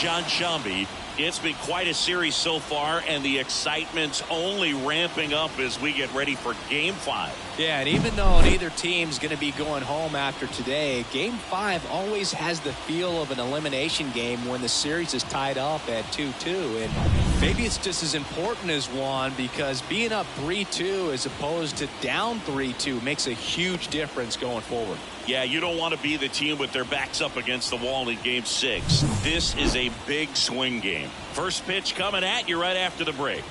John Shambi. It's been quite a series so far, and the excitement's only ramping up as we get ready for Game 5. Yeah, and even though neither team's going to be going home after today, Game 5 always has the feel of an elimination game when the series is tied up at 2-2. And maybe it's just as important as one, because being up 3-2 as opposed to down 3-2 makes a huge difference going forward. Yeah, you don't want to be the team with their backs up against the wall in Game 6. This is a big swing game. First pitch coming at you right after the break.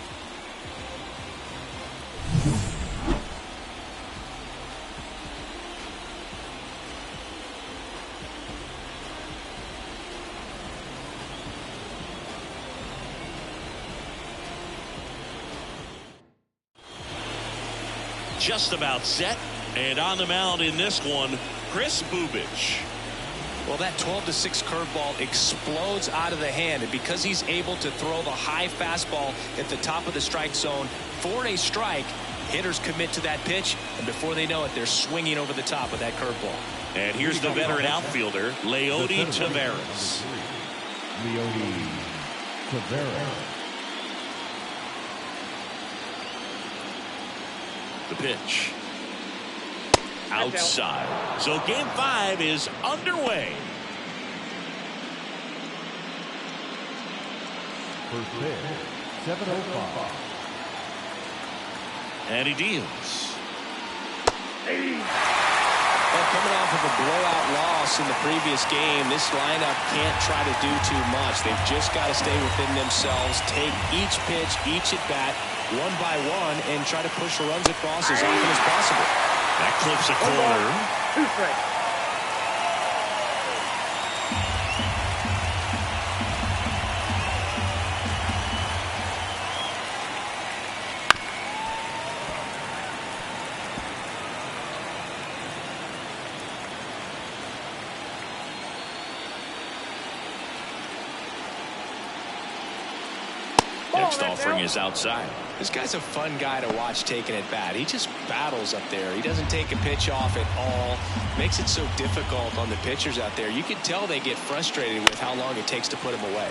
Just about set, and on the mound in this one, Chris Bubich. Well, that 12-6 curveball explodes out of the hand, and because he's able to throw the high fastball at the top of the strike zone for a strike, hitters commit to that pitch, and before they know it, they're swinging over the top of that curveball. And here's the veteran outfielder, Leody Taveras. Leody Taveras. The pitch. Outside. So Game 5 is underway. First pitch, 7:05. And he deals. Well, coming off of a blowout loss in the previous game, this lineup can't try to do too much. They've just got to stay within themselves, take each pitch, each at bat, one by one, and try to push the runs across as often as possible. That clips a corner. 2 strikes. Next offering is outside. This guy's a fun guy to watch taking at bat. He just battles up there. He doesn't take a pitch off at all. Makes it so difficult on the pitchers out there. You can tell they get frustrated with how long it takes to put him away.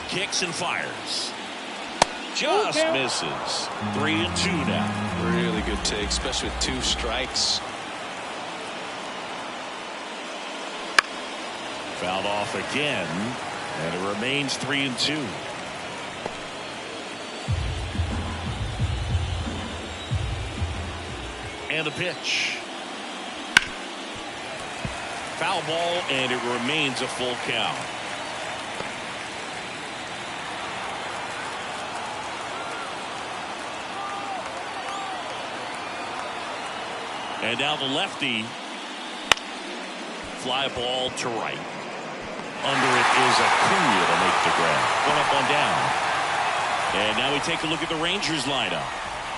Kicks and fires. Just misses. 3-2 now. Really good take, especially with 2 strikes. Fouled off again, and it remains 3-2. And the pitch. Foul ball, and it remains a full count. And now the lefty. Fly ball to right. Under it is Acuna to make the grab. 1 up, 1 down. And now we take a look at the Rangers lineup.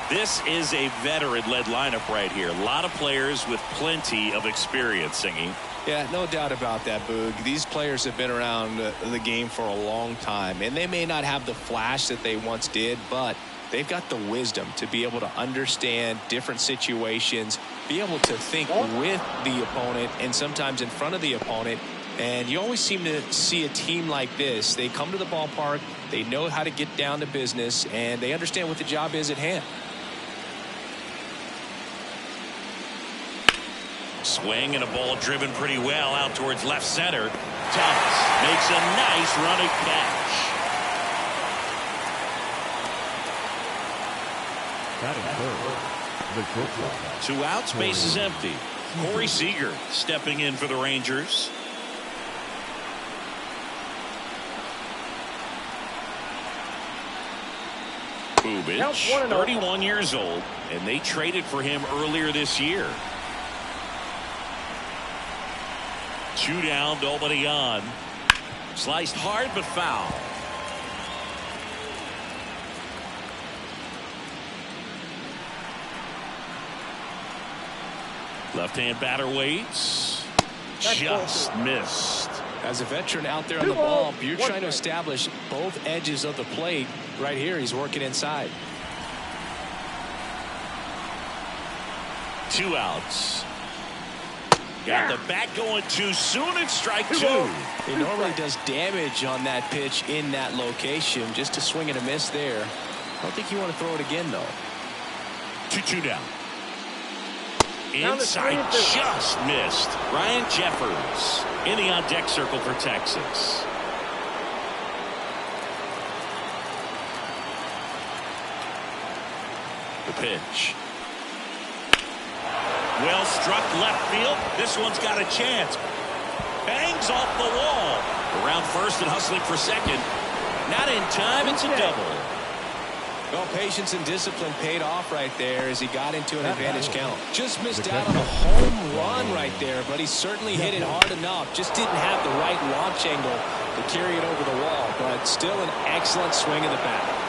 This is a veteran-led lineup right here. A lot of players with plenty of experience, Singy. Yeah, no doubt about that, Boog. These players have been around the game for a long time, and they may not have the flash that they once did, but they've got the wisdom to be able to understand different situations, be able to think with the opponent and sometimes in front of the opponent. And you always seem to see a team like this. They come to the ballpark, they know how to get down to business, and they understand what the job is at hand. Swing and a ball driven pretty well out towards left center. Thomas makes a nice running catch. That is third. 2 outs, base is empty. Corey Seager stepping in for the Rangers. Bubich, 31 years old, and they traded for him earlier this year. 2 down, nobody on. Sliced hard but foul. Left-hand batter waits. Just missed. As a veteran out there on the ball, you're trying to establish both edges of the plate. Right here, he's working inside. 2 outs. Got the bat going too soon. It's strike 2. He normally does damage on that pitch in that location. Just a swing and a miss there. I don't think you want to throw it again, though. 2-2 now. Inside, just missed. Ryan Jeffers in the on-deck circle for Texas. The pitch. Well struck left field. This one's got a chance. Bangs off the wall. Around first and hustling for second. Not in time. It's a double. Well, patience and discipline paid off right there as he got into an advantage count. Just missed out on a home run right there, but he certainly hit it hard enough. Just didn't have the right launch angle to carry it over the wall, but still an excellent swing of the bat.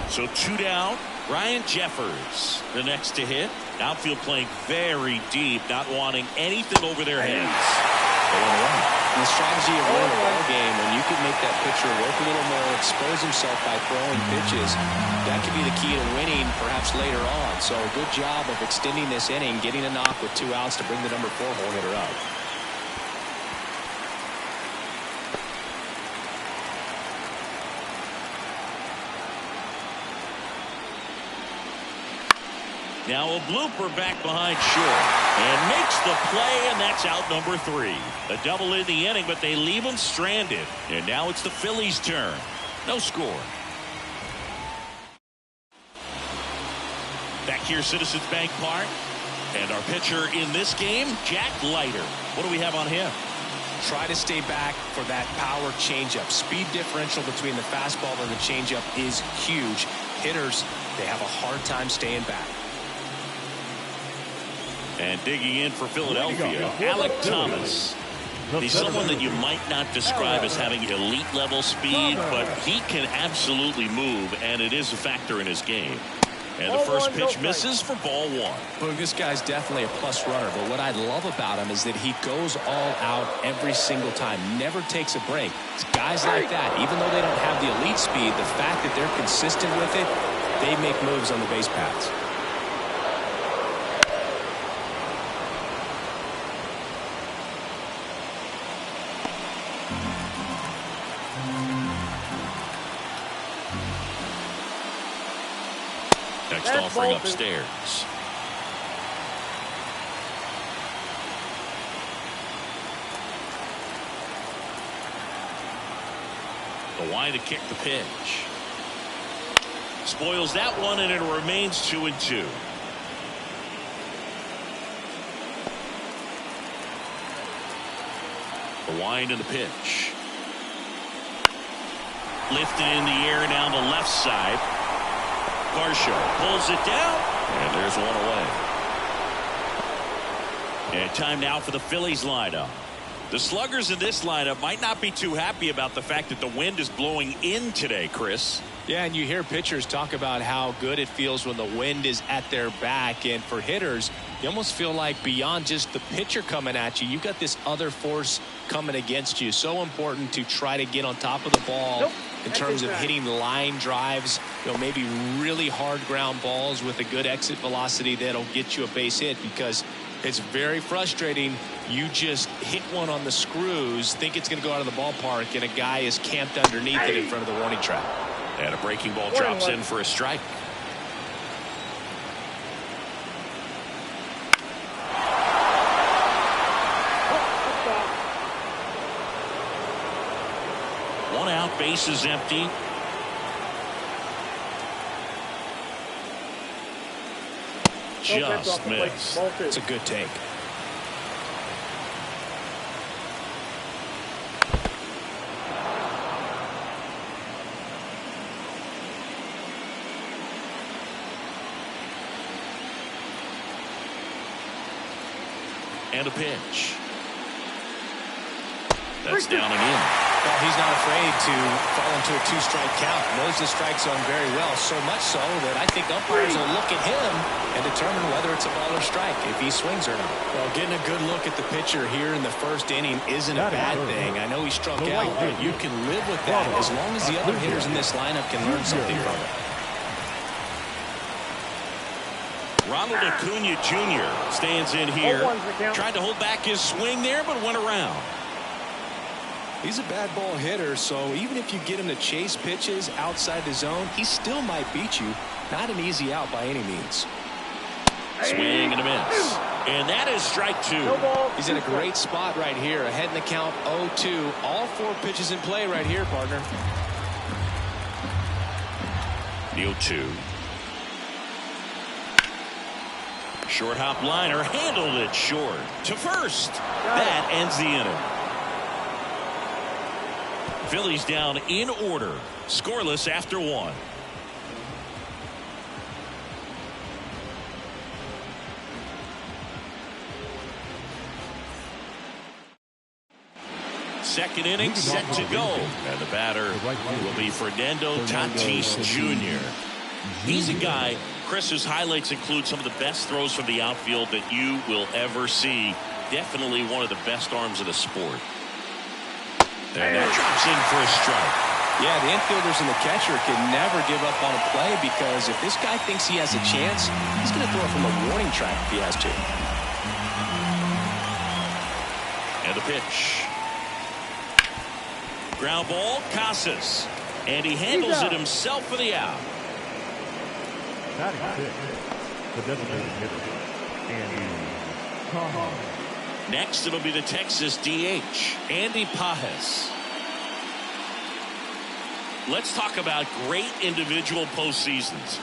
So 2 down. Ryan Jeffers, the next to hit. Outfield playing very deep, not wanting anything over their heads. The strategy of winning a ball game, when you can make that pitcher work a little more, expose himself by throwing pitches, that could be the key to winning perhaps later on. So good job of extending this inning, getting a knock with 2 outs to bring the number 4 hole hitter up. Now a blooper back behind short and makes the play, and that's out number 3. A double in the inning, but they leave him stranded. And now it's the Phillies' turn. No score. Back here, Citizens Bank Park. And our pitcher in this game, Jack Leiter. What do we have on him? Try to stay back for that power changeup. Speed differential between the fastball and the changeup is huge. Hitters, they have a hard time staying back. And digging in for Philadelphia, Alec Thomas. He's someone that you might not describe as having elite level speed, but he can absolutely move, and it is a factor in his game. And the first pitch misses for ball 1. Well, this guy's definitely a plus runner, but what I love about him is that he goes all out every single time, never takes a break. It's guys like that, even though they don't have the elite speed, the fact that they're consistent with it, they make moves on the base paths. Next offering upstairs. The line to kick the pitch. Spoils that one, and it remains 2-2. The wind and the pitch. Lifted in the air down the left side. Varsho pulls it down, and there's one away. And time now for the Phillies lineup. The sluggers in this lineup might not be too happy about the fact that the wind is blowing in today, Chris. Yeah, and you hear pitchers talk about how good it feels when the wind is at their back. And for hitters, you almost feel like beyond just the pitcher coming at you, you've got this other force coming against you. So important to try to get on top of the ball in terms of hitting line drives, maybe really hard ground balls with a good exit velocity that'll get you a base hit, because it's very frustrating. You just hit one on the screws, think it's going to go out of the ballpark, and a guy is camped underneath it in front of the warning track. And a breaking ball drops in for a strike. One out, base is empty. Just missed. It's a good take. And a pitch. That's down and in. Well, he's not afraid to fall into a 2-strike count. Knows the strike zone very well, so much so that I think umpires will look at him and determine whether it's a ball or strike, if he swings or not. Well, getting a good look at the pitcher here in the first inning isn't a bad thing. I know he struck out, but you can live with that as long as the other hitters in this lineup can learn something from it. Ronald Acuna Jr. stands in here. Tried to hold back his swing there, but went around. He's a bad ball hitter, so even if you get him to chase pitches outside the zone, he still might beat you. Not an easy out by any means. Swing and a miss. And that is strike 2. He's in a great spot right here. Ahead in the count 0-2. All 4 pitches in play right here, partner. The 0-2. Short hop liner, handled it short to first. That ends the inning. Phillies down in order, scoreless after 1. Second inning set to go, and the batter will be Fernando Tatis Jr. He's a guy, Chris, whose highlights include some of the best throws from the outfield that you will ever see. Definitely one of the best arms of the sport. And that drops in for a strike. Yeah, the infielders and the catcher can never give up on a play, because if this guy thinks he has a chance, he's going to throw it from a warning track if he has to. And the pitch. Ground ball, Casas. And he handles it himself for the out. Batting 6, the designated hitter, Andy Pajes. Next, it'll be the Texas DH, Andy Pajes. Let's talk about great individual postseasons.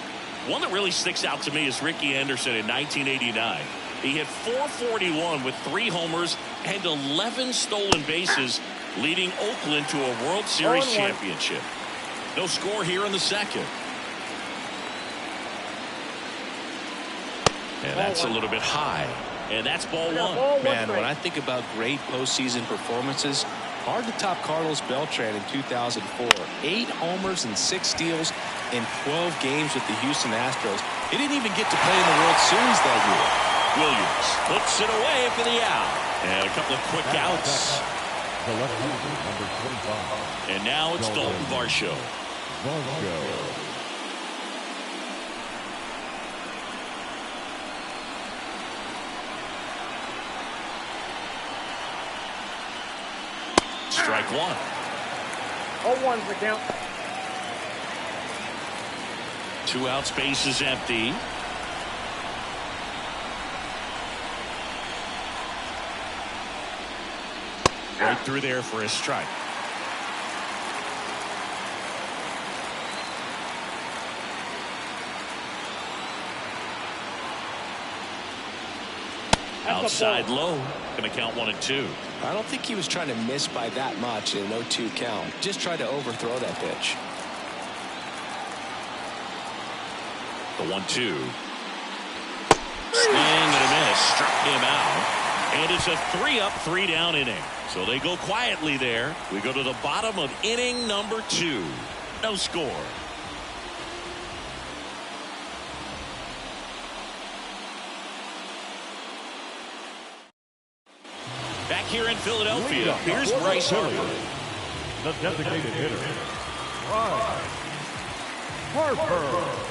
One that really sticks out to me is Ricky Henderson in 1989. He hit .441 with 3 homers and 11 stolen bases, leading Oakland to a World Series championship. No score here in the second. And that's a little bit high. And that's ball 1. Man, when I think about great postseason performances, hard to top Carlos Beltran in 2004. 8 homers and 6 steals in 12 games with the Houston Astros. He didn't even get to play in the World Series that year. Williams puts it away for the out. And a couple of quick outs. The left-hander, number 25. And now it's Dalton Varsho. Strike 1. 0-1's the count. 2 outs, base is empty. Right through there for a strike. Outside low. Going to count 1 and 2. I don't think he was trying to miss by that much in an 0-2 count. Just tried to overthrow that pitch. The 1-2. Swing and a miss. Struck him out. And it's a 3-up, 3-down inning. So they go quietly there. We go to the bottom of inning number 2. No score. Back here in Philadelphia, here's Bryce Harper. The designated hitter, Bryce Harper.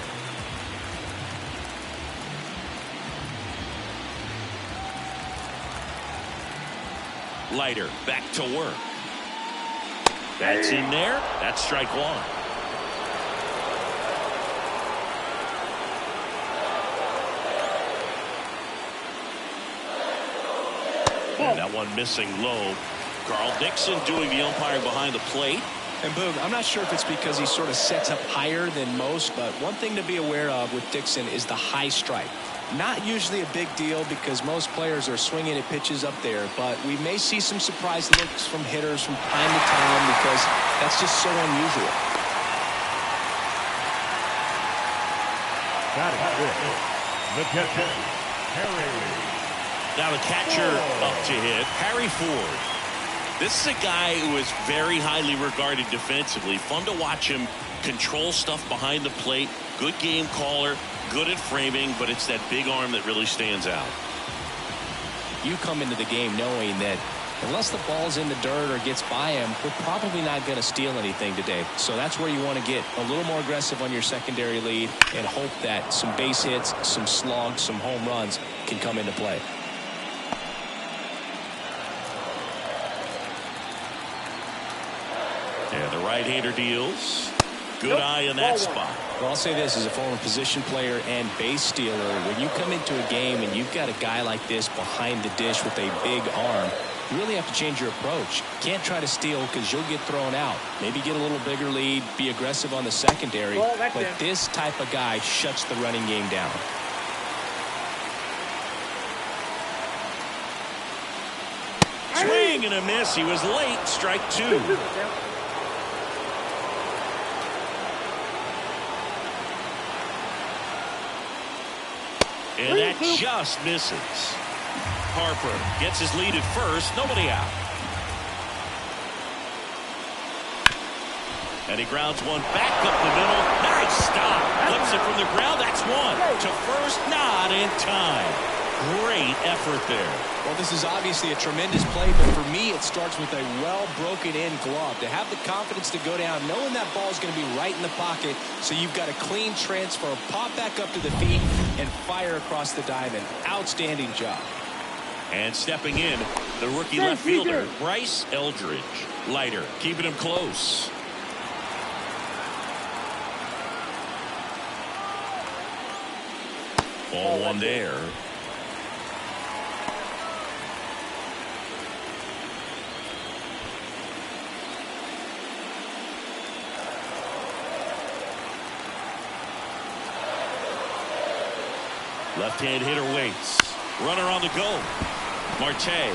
Leiter back to work. That's in there. That's strike 1. And that one missing low. Carl Dixon doing the umpiring behind the plate. And Boog, I'm not sure if it's because he sort of sets up higher than most, but one thing to be aware of with Dixon is the high strike. Not usually a big deal because most players are swinging at pitches up there, but we may see some surprise looks from hitters from time to time because that's just so unusual. The catcher, Harry. Now the catcher up to hit, Harry Ford. This is a guy who is very highly regarded defensively. Fun to watch him control stuff behind the plate. Good game caller, good at framing, but it's that big arm that really stands out. You come into the game knowing that Unless the ball's in the dirt or gets by him, we're probably not going to steal anything today. So that's where you want to get a little more aggressive on your secondary lead and hope that some base hits, some slugs, some home runs can come into play. And the right-hander deals. Good eye in that spot. Well, I'll say this as a former position player and base stealer. When you come into a game and you've got a guy like this behind the dish with a big arm, you really have to change your approach. You can't try to steal because you'll get thrown out. Maybe get a little bigger lead, be aggressive on the secondary. But this type of guy shuts the running game down. Swing and a miss. He was late. Strike two. And that just misses. Harper gets his lead at first. Nobody out. And he grounds one back up the middle. Nice stop. Flips it from the ground. That's one. To first, not in time. Great effort there. Well, this is obviously a tremendous play, but for me, it starts with a well-broken-in glove. To have the confidence to go down, knowing that ball is going to be right in the pocket, so you've got a clean transfer, pop back up to the feet, and fire across the diamond. Outstanding job. And stepping in, the rookie left fielder, Bryce Eldridge. Leiter, keeping him close. Ball one there. Left-hand hitter waits. Runner on the go. Marte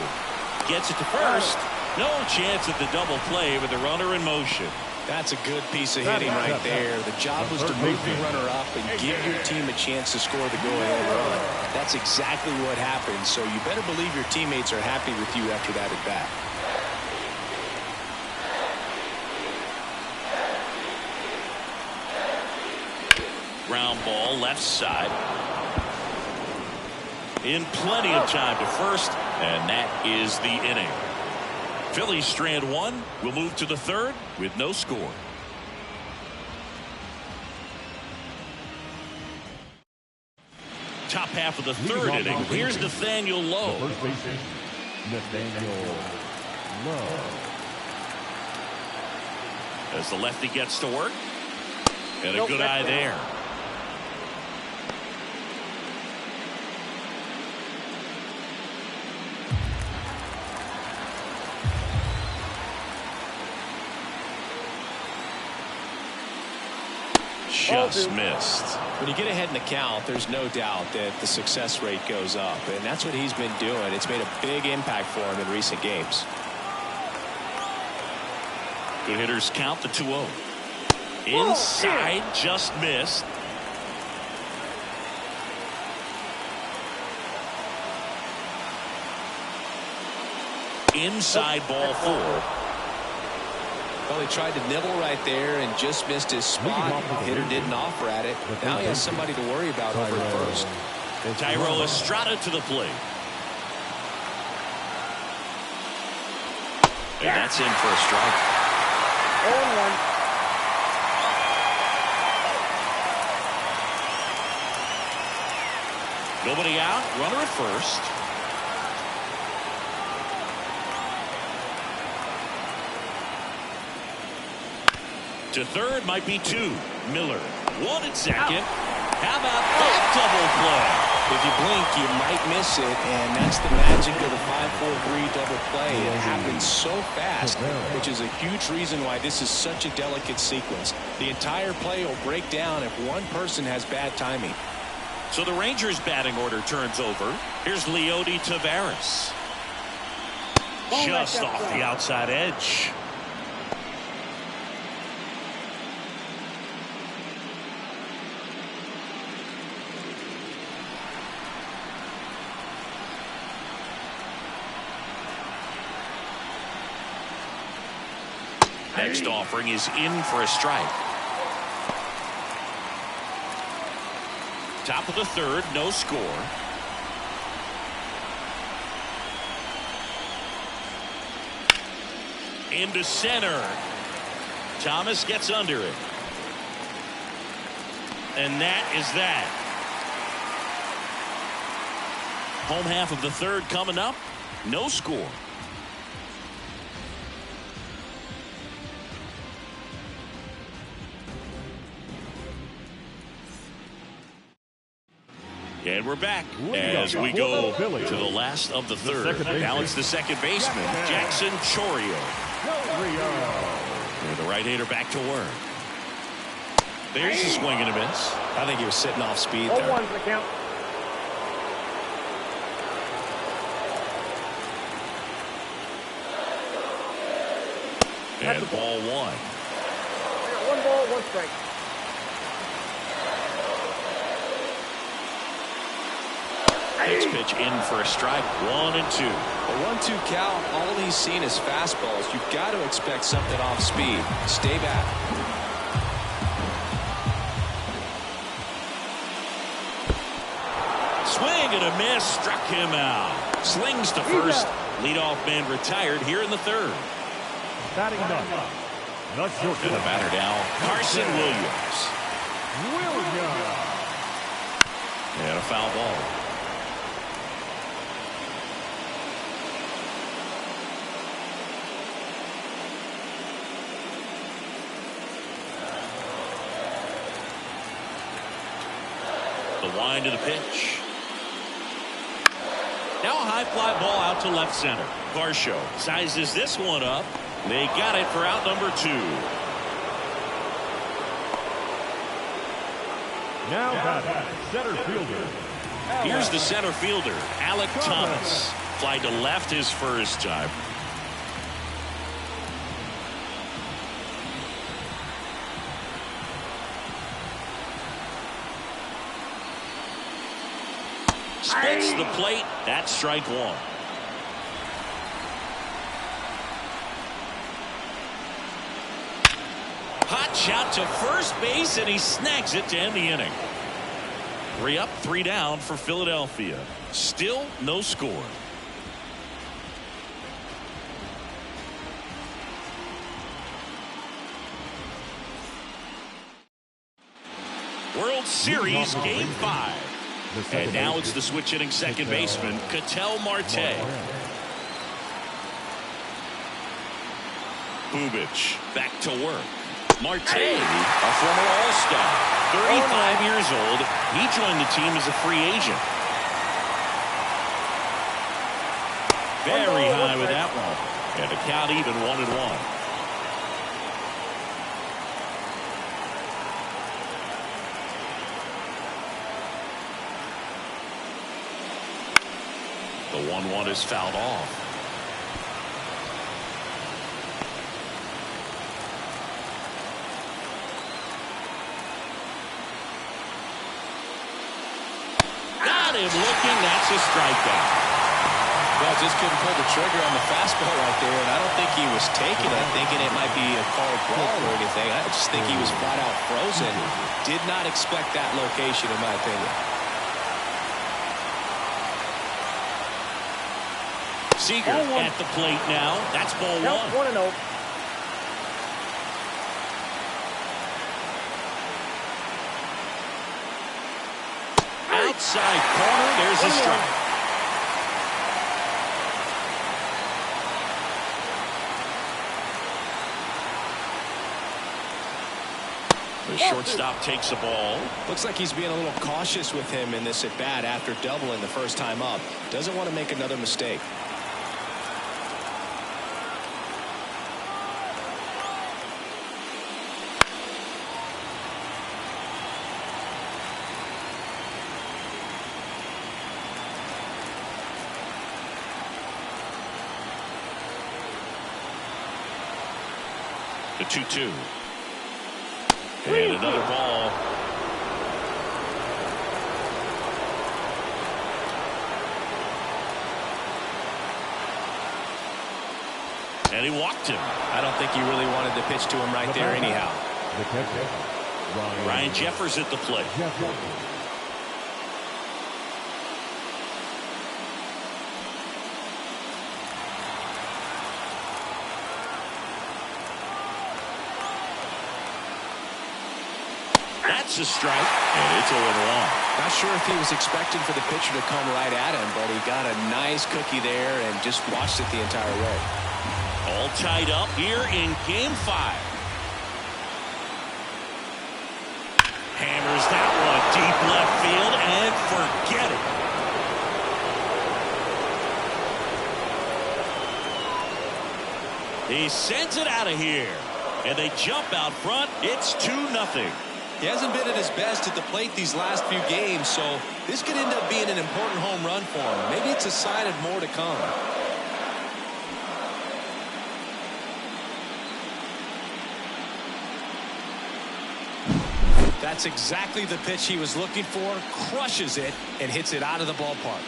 gets it to first. No chance at the double play with the runner in motion. That's a good piece of hitting right there. The job was to move the runner up and give your team a chance to score the go-ahead run. That's exactly what happened, so you better believe your teammates are happy with you after that at bat. Ground ball left side. In plenty of time to first, and that is the inning. Phillies strand one. We'll move to the third with no score. Top half of the third inning. Here's Nathaniel Lowe. First baseman, Nathaniel Lowe. As the lefty gets to work. And a good eye there. Just missed. When you get ahead in the count, there's no doubt that the success rate goes up, and that's what he's been doing. It's made a big impact for him in recent games. Good hitters count the 2-0. Inside, just missed. Inside, ball four. Well, he tried to nibble right there and just missed his spot. The hitter didn't offer at it. Now he has somebody to worry about over at first. Thairo Estrada to the plate. And that's in for a strike. 0-1. Nobody out. Runner at first. To third might be two. Miller. One at second. How about that double play? If you blink, you might miss it, and that's the magic of the 5-4-3 double play. It happens so fast, which is a huge reason why this is such a delicate sequence. The entire play will break down if one person has bad timing. So the Rangers batting order turns over. Here's Leody Taveras. Just off the outside edge. Next offering is in for a strike. Top of the third, no score. into center. Thomas gets under it. And that is that. Home half of the third coming up. No score. And we're back as we go to the last of the third. Now it's the second baseman, Jackson Chourio. And the right-hander back to work. There's a swing and a miss. I think he was sitting off speed there. 0-1 for the count. And ball one. 1 ball, 1 strike. Next pitch in for a strike. 1 and 2. A 1-2 count. All he's seen is fastballs. You've got to expect something off speed. Stay back. Swing and a miss. Struck him out. Slings to first. Leadoff man retired here in the third. Batting ninth, the short. And the batter now, Carson Williams. And a foul ball. The wind of the pitch. Now a high fly ball out to left center. Varsho sizes this one up. They got it for out number 2. Now batting, center fielder. Here's the center fielder, Alec Thomas. Fly to left his first time. Splits the plate. That's strike 1. Hot shot to first base, and he snags it to end the inning. 3 up, 3 down for Philadelphia. Still no score. World Series Game 5. And now it's the switch hitting second baseman, Ketel Marte. Bubic back to work. Marte, a former All-Star, 35 years old. He joined the team as a free agent. Very high with that one. And the count even 1-1. The 1-1 is fouled off. Got him looking. That's a strikeout. Well, just couldn't pull the trigger on the fastball right there, and I don't think he was taking it, thinking it might be a called ball or anything. I just think he was flat out frozen. Did not expect that location, in my opinion. Seager at the plate now. That's ball 1. 1-0. Outside corner. There's a strike. The shortstop takes a ball. Looks like he's being a little cautious with him in this at bat after doubling the first time up. Doesn't want to make another mistake. The 2-2. And another ball. And he walked him. I don't think he really wanted to pitch to him right there anyhow. Ryan Jeffers at the plate. That's a strike, and it's 0-1. Not sure if he was expecting for the pitcher to come right at him, but he got a nice cookie there and just watched it the entire way. All tied up here in Game 5. Hammers that one deep left field and forget it. He sends it out of here, and they jump out front. It's 2-0. He hasn't been at his best at the plate these last few games, so this could end up being an important home run for him. Maybe it's a sign of more to come. That's exactly the pitch he was looking for. Crushes it and hits it out of the ballpark.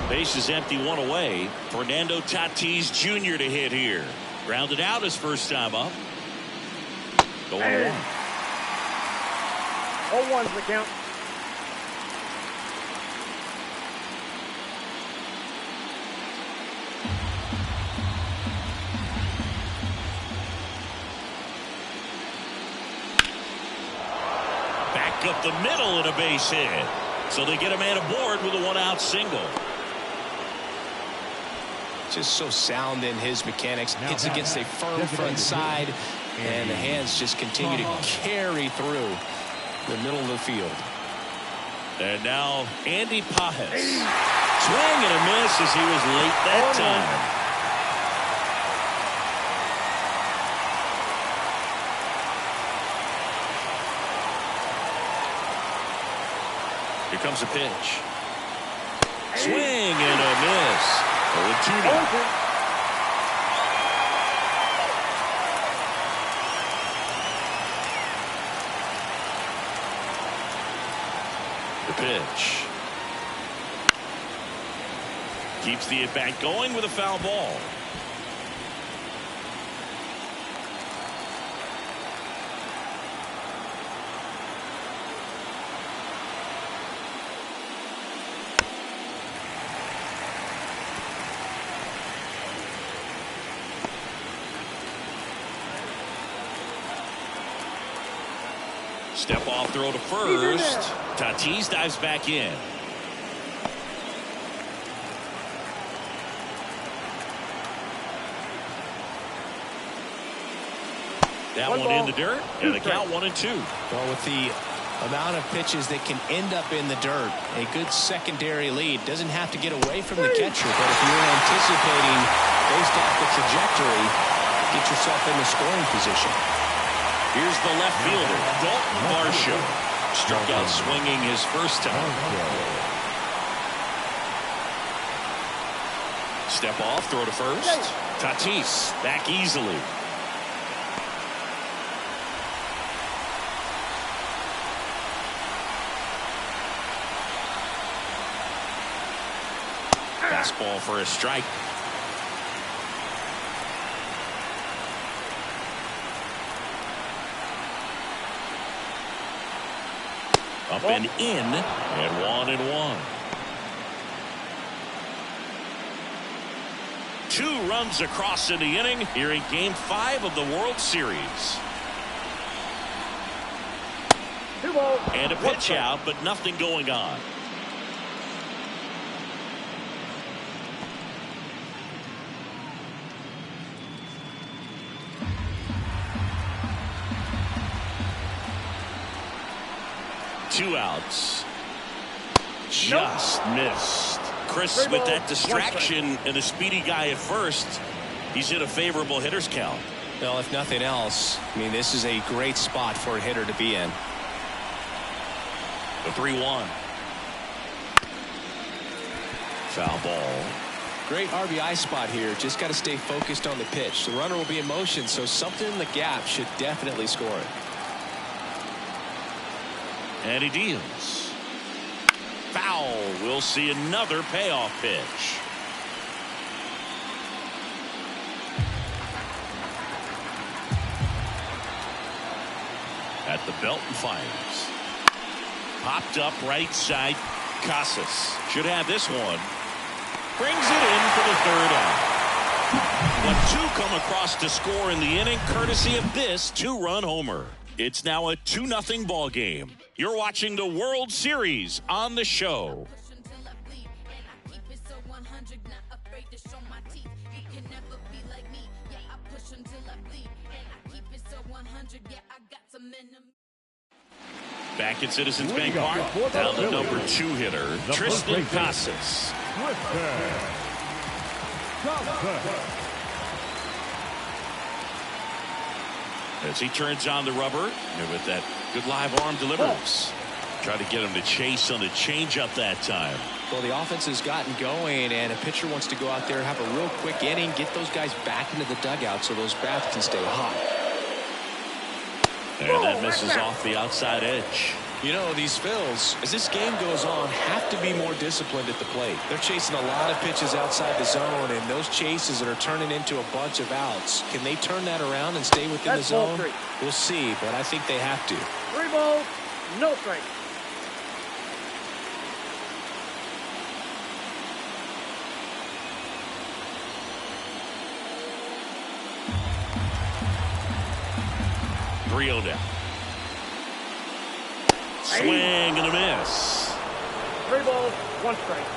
Base is empty, one away. Fernando Tatis Jr. to hit here. Grounded out his first time up. Going 1. 0-1's the count. Back up the middle and a base hit. So they get a man aboard with a 1-out single. Just so sound in his mechanics. Hits against a firm front side, and the hands just continue to carry through the middle of the field. And now Andy Pajes. Swing and a miss as he was late that time. Here comes a pitch. Swing and a miss. 0-2 now. The pitch. Keeps the at-bat going with a foul ball. Step off throw to first. Tatis dives back in. That one in the dirt, and the count 1-2. Well, with the amount of pitches that can end up in the dirt, a good secondary lead doesn't have to get away from the catcher, but if you're anticipating based off the trajectory, get yourself in the scoring position. Here's the left fielder, Dalton Varsho. Struck out swinging his first time. Step off, throw to first. Tatis back easily. Fastball for a strike. Up and in, and 1-1. 2 runs across in the inning here in Game 5 of the World Series. 2 balls. And a pitch out, but nothing going on. Two outs. Just missed. Chris, with that distraction and a speedy guy at first, he's in a favorable hitter's count. Well, if nothing else, I mean, this is a great spot for a hitter to be in. The 3-1. Foul ball. Great RBI spot here. Just got to stay focused on the pitch. The runner will be in motion, so something in the gap should definitely score it. And he deals. Foul. We'll see another payoff pitch. At the belt and fires. Popped up right side. Casas should have this one. Brings it in for the 3rd out. but two come across to score in the inning, courtesy of this two-run homer. It's now a 2-0 ball game. You're watching the World Series on the show. Back at Citizens Bank Park, down the number 2 hitter, Tristan Casas. As he turns on the rubber, and with that good live arm delivers. Try to get him to chase on the changeup that time. Well, the offense has gotten going, and a pitcher wants to go out there, have a real quick inning, get those guys back into the dugout so those bats can stay hot. And that misses off the outside edge. You know, these Phils, as this game goes on, have to be more disciplined at the plate. They're chasing a lot of pitches outside the zone, and those chases that are turning into a bunch of outs. Can they turn that around and stay within the zone? We'll see, but I think they have to. 3 balls, no strikes. Down. Swing and a miss. 3 balls, 1 strike.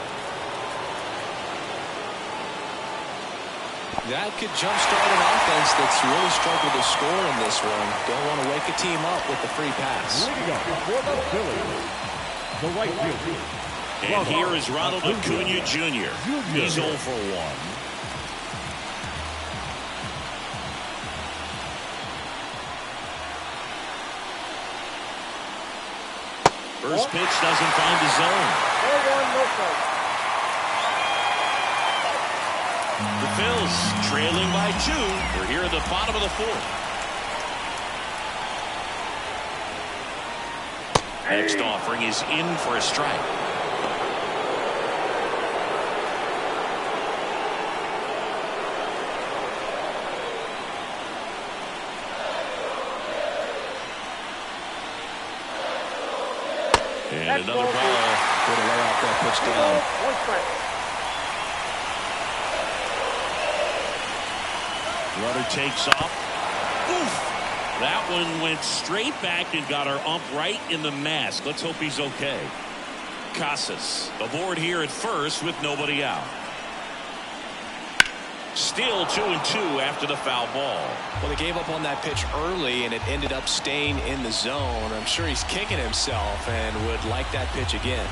That could jumpstart an offense that's really struggled to score in this one. Don't want to wake a team up with the free pass. Leading up for the Phillies, the right fielder. And here is Ronald Acuna Jr. He's 0 for 1. First pitch doesn't find the zone. 4-1, no strike. The Phils trailing by 2. We're here at the bottom of the 4th. Next offering is in for a strike. And another ball. Way to lay out that pitch down. 1 strike. Runner takes off. Oof! That one went straight back and got our ump right in the mask. Let's hope he's okay. Casas aboard here at first with nobody out. Still 2-2 after the foul ball. Well, they gave up on that pitch early, and it ended up staying in the zone. I'm sure he's kicking himself and would like that pitch again.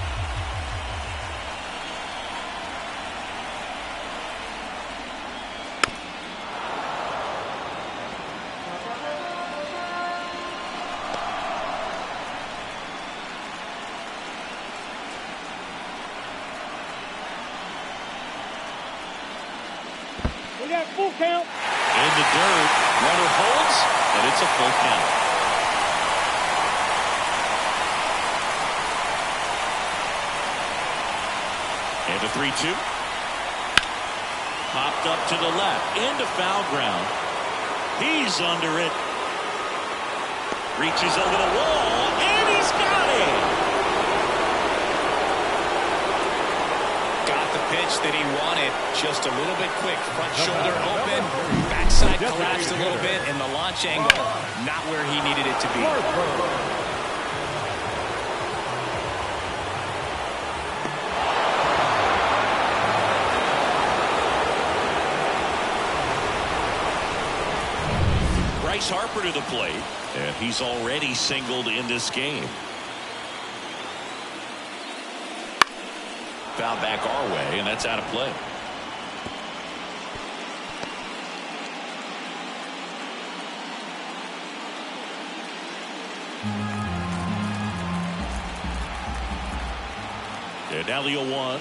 We got full count. In the dirt, runner holds, and it's a full count. And the 3-2. Popped up to the left, into foul ground. He's under it. Reaches over the wall, and he's got it. Pitch that he wanted, just a little bit quick. Front shoulder open, backside collapsed a little bit, and the launch angle not where he needed it to be. Bryce Harper to the plate, and he's already singled in this game. Foul back our way, and that's out of play. And now the 0-1.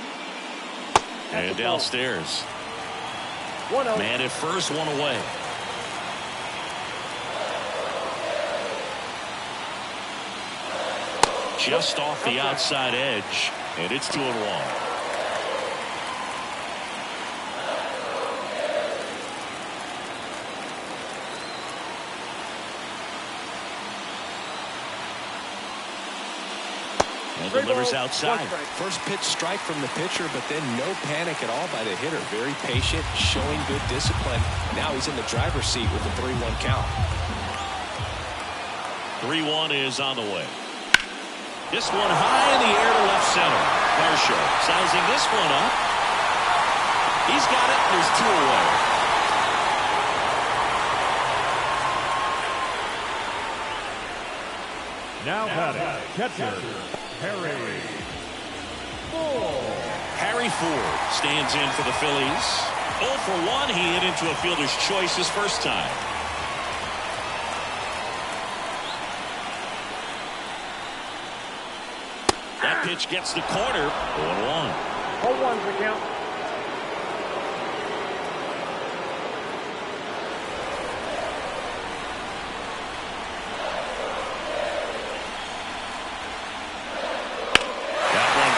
And downstairs. 1-0. Man at first, 1 away. Just off the outside edge, and it's 2-1. And 3 delivers balls, 1 outside. strike. First pitch strike from the pitcher, but then no panic at all by the hitter. Very patient, showing good discipline. Now he's in the driver's seat with a 3-1 count. 3-1 is on the way. This one high in the air to left center. Varsho sizing this one up. He's got it. There's 2 away. Now batting, catcher, Harry Ford. Harry Ford stands in for the Phillies. 0 for 1. He hit into a fielder's choice his first time. That pitch gets the corner. 0-1. 0-1's the count.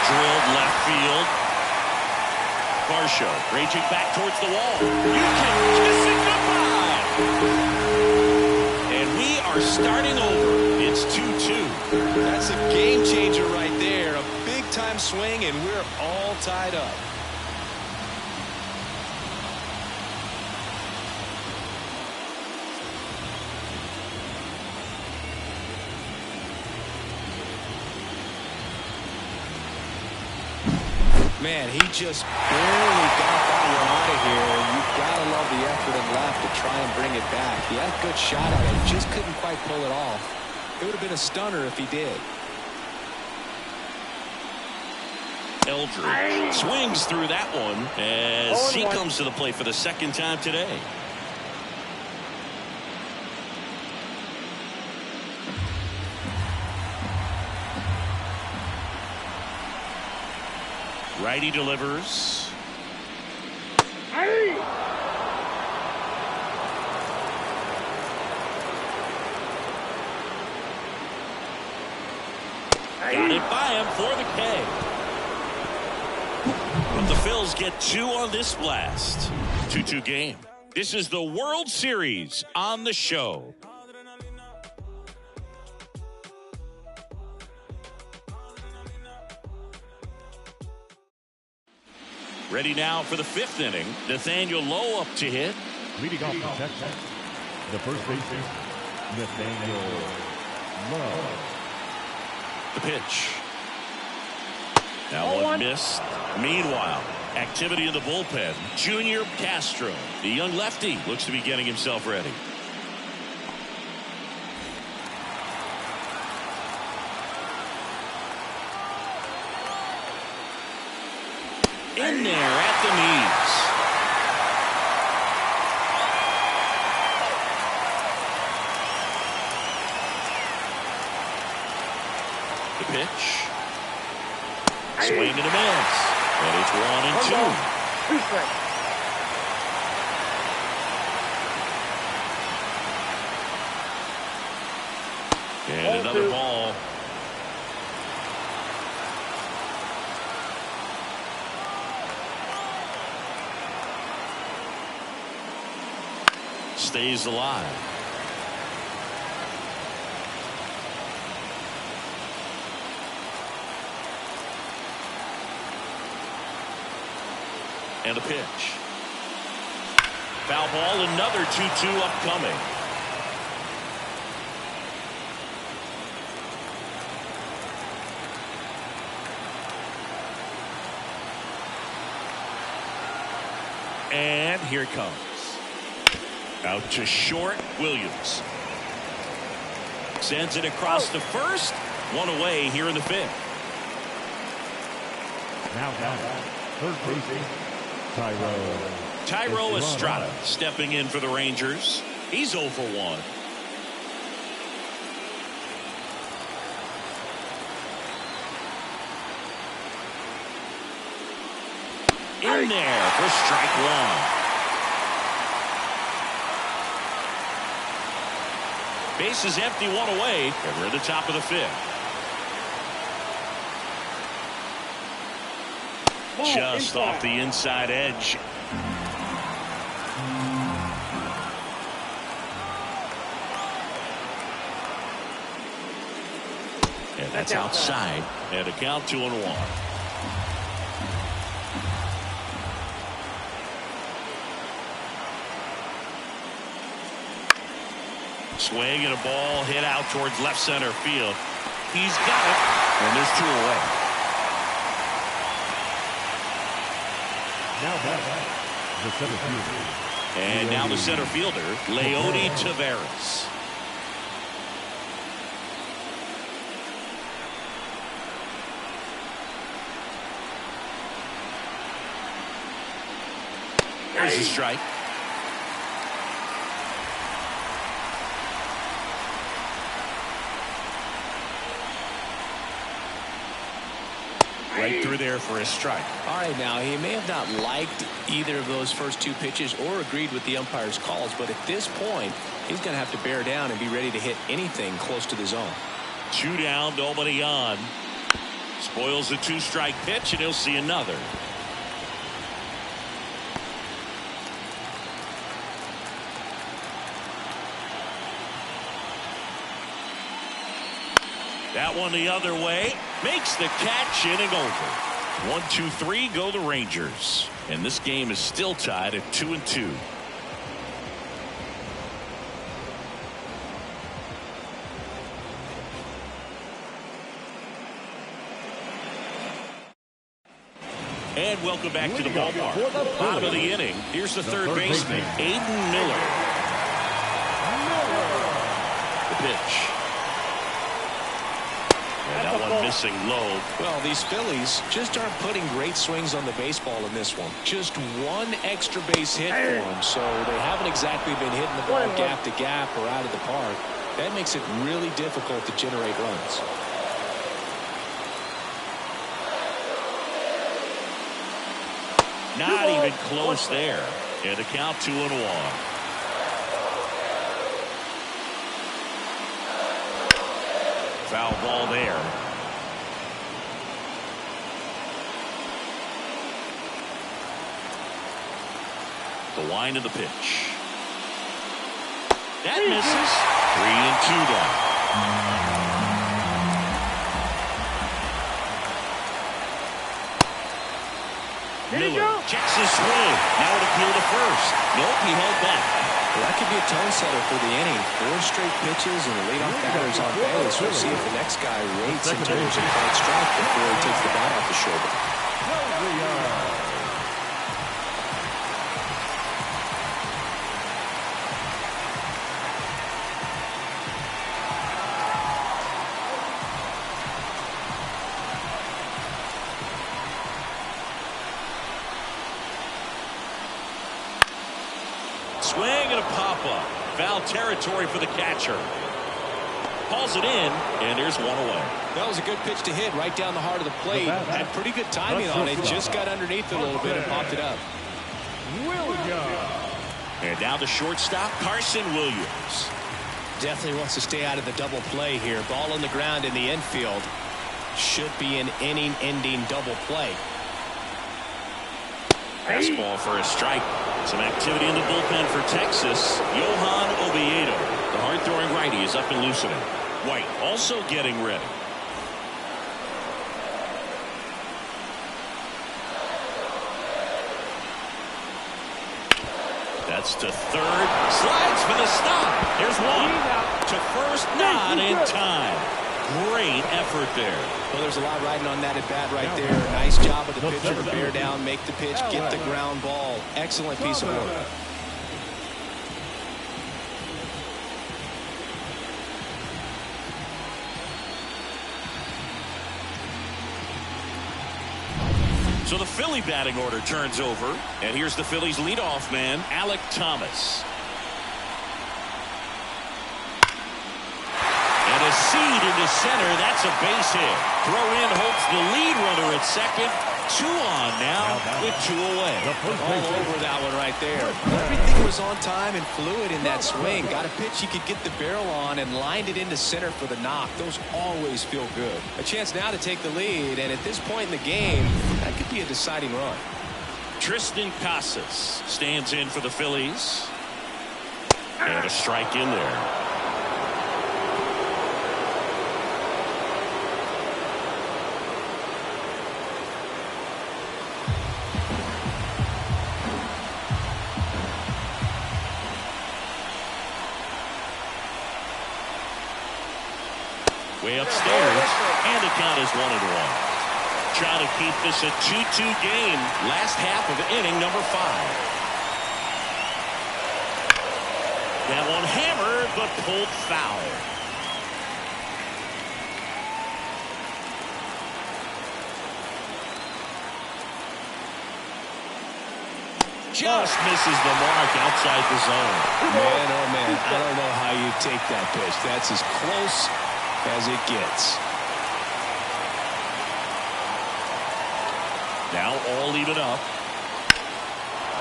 Drilled left field. Varsho raging back towards the wall. You can kiss it goodbye. And we are starting over. It's 2-2. That's a game changer right there. A big time swing, and we're all tied up. Man, he just barely got that one out of here. You've got to love the effort and left to try and bring it back. He had a good shot at it, just couldn't quite pull it off. It would have been a stunner if he did. Eldridge swings through that one as he comes to the plate for the second time today. Righty delivers. Hey! Got it by him for the K. But the Phils get 2 on this blast. 2-2 game. This is the World Series on the show. Ready now for the 5th inning. Nathaniel Lowe up to hit. Leading off the section, the first baseman, Nathaniel Lowe. The pitch. Now one missed. Meanwhile, activity in the bullpen. Junior Castro, the young lefty, looks to be getting himself ready. In there at the knees. The pitch. Swing and a miss. And it's 1-2. 2 strikes. And another ball. Stays alive. And a pitch. Foul ball, another 2-2 upcoming. And here it comes. Out to short, Williams. Sends it across the first. 1 away here in the 5th. Now batting, third baseman, Tyro Estrada stepping in for the Rangers. He's 0 for 1. In there for strike 1. Base is empty, 1 away, and we're at the top of the 5th. Just off the inside edge. And That's outside. And a count 2-1. Swing and a ball hit out towards left center field. He's got it. And there's 2 away. Now back, the center fielder. And now the center fielder, Leody Taveras. There's a strike. Right through there for a strike. All right, now he may have not liked either of those first 2 pitches or agreed with the umpire's calls, but at this point he's going to have to bear down and be ready to hit anything close to the zone. 2 down, nobody on. Spoils the 2-strike pitch, and he'll see another. That one the other way. Makes the catch, inning over. 1, 2, 3 go the Rangers. And this game is still tied at 2-2. And welcome back to the ballpark. Bottom of the inning. Here's the third baseman, Aiden Miller. The pitch. And that one missing low. Well, these Phillies just aren't putting great swings on the baseball in this one. Just 1 extra base hit for them, so they haven't exactly been hitting the ball gap to gap or out of the park. That makes it really difficult to generate runs. Not even close there. And a count 2-1. Foul ball there. The wind of the pitch. That misses. 3-2 down. Miller checks his swing. Now an appeal to first. Nope, he held back. Well, that could be a tone setter for the inning. 4 straight pitches and the leadoff batter's on base. We'll see if the next guy waits until there's a called strike before he takes the bat off the shoulder. Swing and a pop-up. Foul territory for the catcher. Calls it in, and there's 1 away. That was a good pitch to hit right down the heart of the plate. Had pretty good timing on it. Just got underneath it a little bit and popped it up. And now the shortstop, Carson Williams. Definitely wants to stay out of the double play here. Ball on the ground in the infield. Should be an inning-ending double play. Fastball for a strike. Some activity in the bullpen for Texas. Johan Oviedo, the hard-throwing righty, is up and loosening. White also getting ready. That's to third. Slides for the stop. There's one. To first, not in time. Great effort there. Well, there's a lot riding on that at bat right there. Nice job of the pitcher to bear down, make the pitch, get the ground ball. Excellent piece of work. So the Philly batting order turns over, and here's the Phillies leadoff man, Alek Thomas. And a seed into center. That's a base hit. Throw in hopes the lead runner at second. 2 on now with 2 away. All over that one right there. Everything was on time and fluid in that swing. Got a pitch he could get the barrel on and lined it into center for the knock. Those always feel good. A chance now to take the lead, and at this point in the game, that could be a deciding run. Tristan Casas stands in for the Phillies. And a strike in there. Way upstairs, and the count is 1-1. Trying to keep this a 2-2 game. Last half of inning number 5. That one hammered, but pulled foul. Just misses the mark outside the zone. Man, oh man, I don't know how you take that pitch. That's as close as it gets. Now all even up.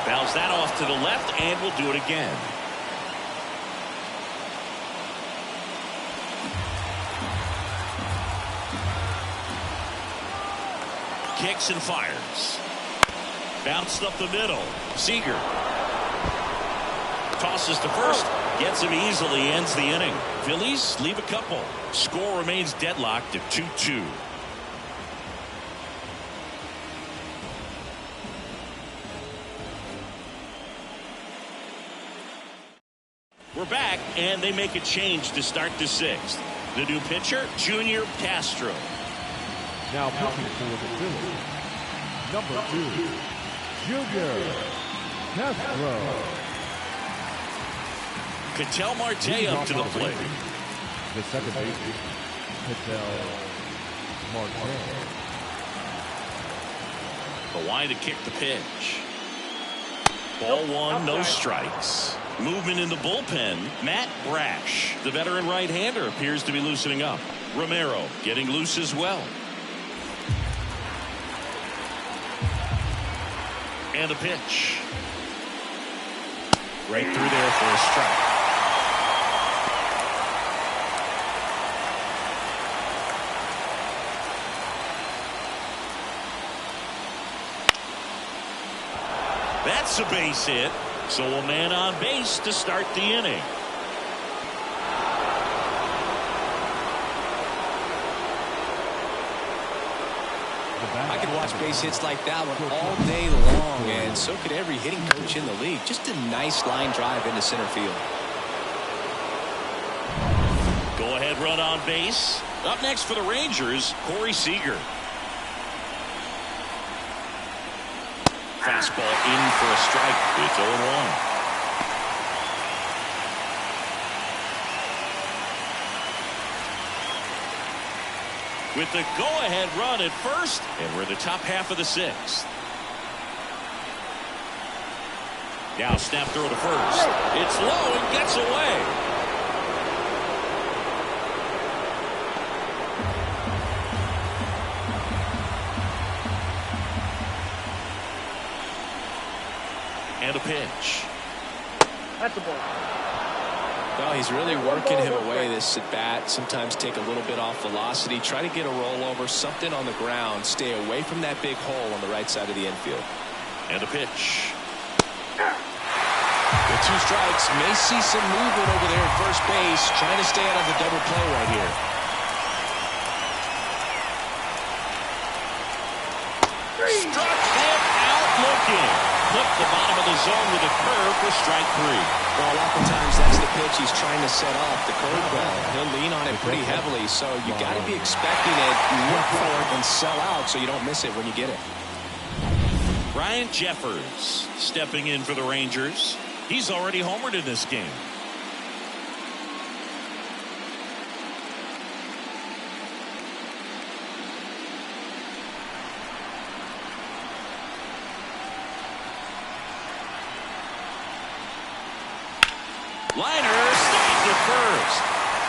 Bounce that off to the left, and we'll do it again. Kicks and fires. Bounced up the middle. Seager tosses to first. Gets him easily. Ends the inning. Phillies leave a couple. Score remains deadlocked at 2-2. We're back, and they make a change to start the 6th. The new pitcher, Junior Castro. Now pitching for the Phillies, number 2, Junior Castro. Ketel Marte up to the plate. The second baseman, Ketel Marte. The line to kick the pitch. Ball 1, no strikes. Movement in the bullpen. Matt Brash, the veteran right-hander, appears to be loosening up. Romero getting loose as well. And a pitch. Right through there for a strike. That's a base hit. So a man on base to start the inning. I could watch base hits like that one all day long, and so could every hitting coach in the league. Just a nice line drive into center field. Go ahead run on base. Up next for the Rangers, Corey Seager. Fastball in for a strike. It's 0-1. With the go-ahead run at first, and we're in the top half of the 6th. Now snap throw to first. It's low and gets away. And a pitch. That's a ball. Well, he's really working him away this at bat. Sometimes take a little bit off velocity. Try to get a rollover, something on the ground. Stay away from that big hole on the right side of the infield. And a pitch. With 2 strikes, may see some movement over there at first base. Trying to stay out of the double play right here. Struck him out looking. Clipped the bottom of the zone with a curve for strike 3. Well, oftentimes that's the pitch he's trying to set off. The curveball. He'll lean on it pretty heavily, so you got to be expecting it, look for it, and sell out so you don't miss it when you get it. Ryan Jeffers stepping in for the Rangers. He's already homered in this game. Liner stopped at first.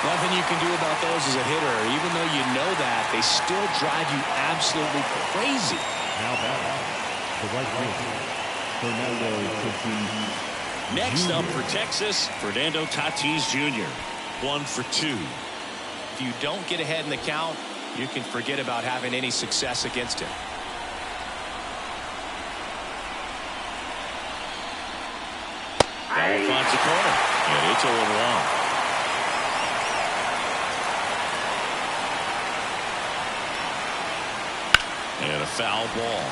Nothing you can do about those as a hitter. Even though you know that, they still drive you absolutely crazy. Now back, the right fielder, Fernando Tatis. Next up for Texas, Fernando Tatis Jr. 1 for 2. If you don't get ahead in the count, you can forget about having any success against him. Ball finds the corner, and it's 0-1. And a foul ball.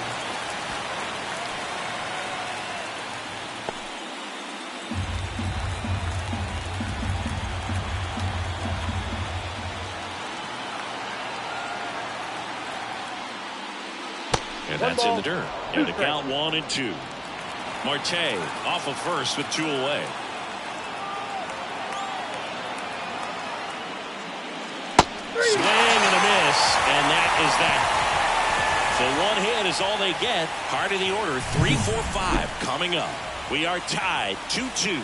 And that's in the dirt. And the count 1-2. Marte off of first with 2 away. Swing and a miss, and that is that. So 1 hit is all they get. Heart of the order, 3, 4, 5 coming up. We are tied 2-2.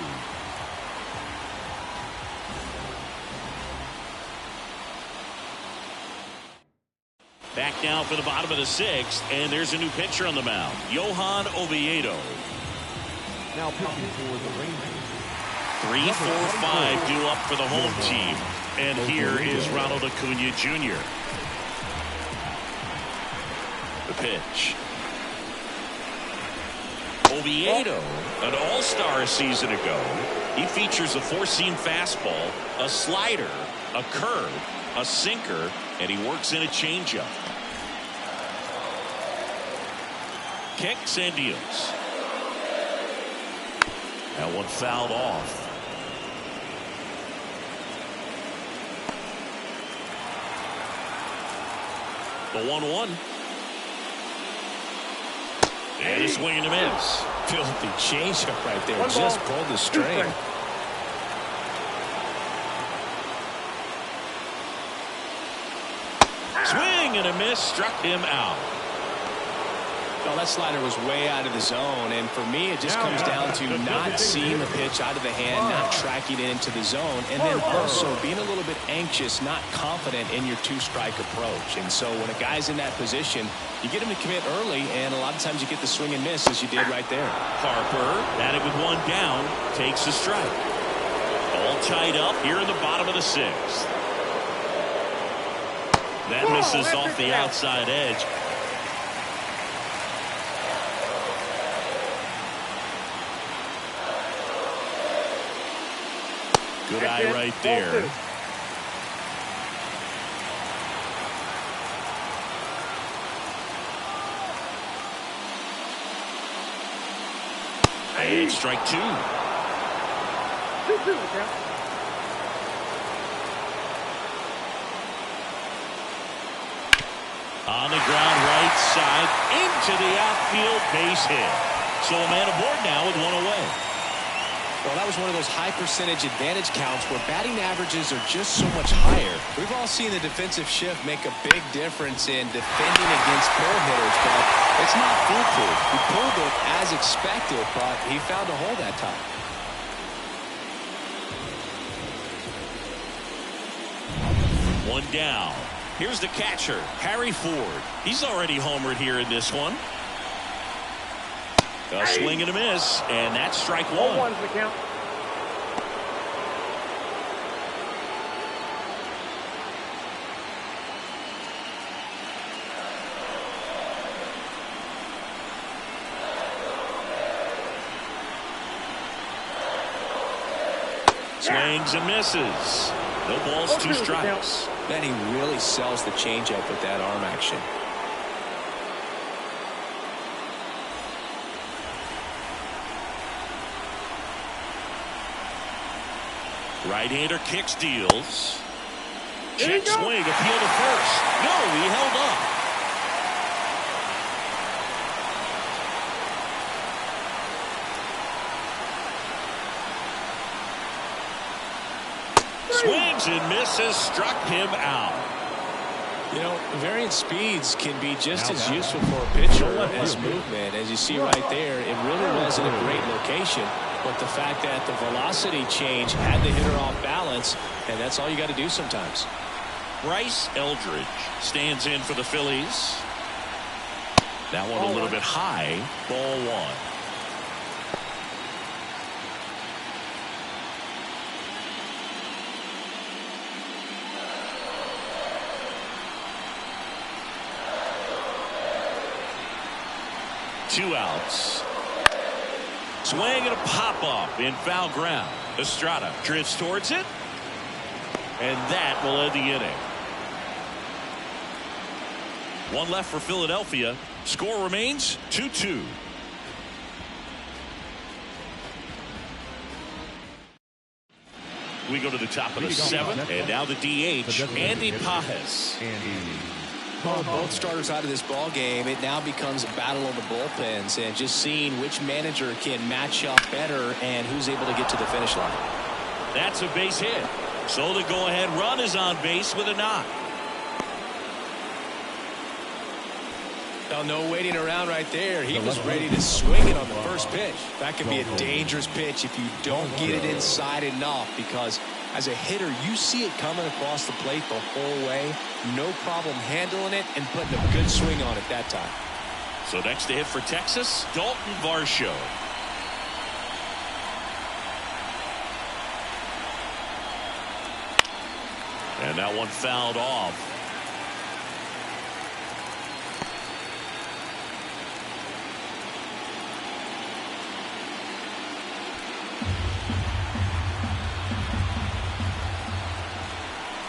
Back now for the bottom of the 6th, and there's a new pitcher on the mound, Johan Oviedo. Now pitching for the Rangers. 3, 4, 5 due up for the home team. And here is Ronald Acuna Jr. The pitch. Oviedo, an all-star a season ago. He features a 4-seam fastball, a slider, a curve, a sinker, and he works in a changeup. Kicks and deals. That one fouled off. The 1-1. And a swing and a miss. Filthy changeup right there. Just pulled the string. Swing and a miss. Struck him out. Well, that slider was way out of the zone, and for me it just comes down to not seeing the pitch out of the hand, not tracking it into the zone, and then also being a little bit anxious, not confident in your 2-strike approach. And so when a guy's in that position, you get him to commit early, and a lot of times you get the swing and miss as you did right there. Harper at it with 1 down, takes a strike. All tied up here in the bottom of the 6th. That misses off the outside edge. Good eye right there. And strike 2. 2-2 the count. On the ground right side into the outfield base hit. So a man aboard now with 1 away. Well, that was one of those high percentage advantage counts where batting averages are just so much higher. We've all seen the defensive shift make a big difference in defending against pull hitters, but it's not foolproof. He pulled it as expected, but he found a hole that time. One down. Here's the catcher, Harry Ford. He's already homered here in this one. A swing and a miss, and that's strike 1. 1-1's the count. Swings and misses. No balls, 2 strikes. Man, he really sells the changeup with that arm action. Right-hander kicks, deals. Check swing, appeal to first. No, he held up. Swings and misses, struck him out. You know, variant speeds can be just as useful for a pitcher as movement. As you see right there, it really wasn't a great location. But the fact that the velocity change had the hitter off balance, and that's all you got to do sometimes. Bryce Eldridge stands in for the Phillies. That one a little bit high. Ball 1. Two outs. Swing and a pop-up in foul ground. Estrada drifts towards it. And that will end the inning. 1 left for Philadelphia. Score remains 2-2. We go to the top of the 7th. And now the DH, Andy Pages. Well, with both starters out of this ball game, it now becomes a battle of the bullpens and just seeing which manager can match up better and who's able to get to the finish line. That's a base hit. So the go-ahead run is on base with a knock. Well, no waiting around right there. He was ready to swing it on the first pitch. That could be a dangerous pitch if you don't get it inside enough, because as a hitter, you see it coming across the plate the whole way. No problem handling it and putting a good swing on it that time. So next to hit for Texas, Dalton Varsho. And that one fouled off.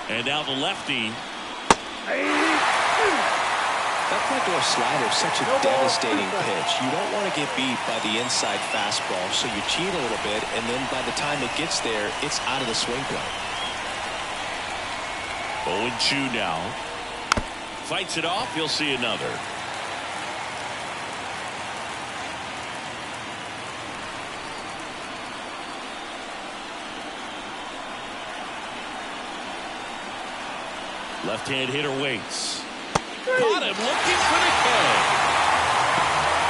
And now the lefty. That front door slider is such a devastating pitch. You don't want to get beat by the inside fastball, so you cheat a little bit, and then by the time it gets there, it's out of the swing plane. 0-2 now. Fights it off. You'll see another. Left-hand hitter waits. Caught him looking for the K.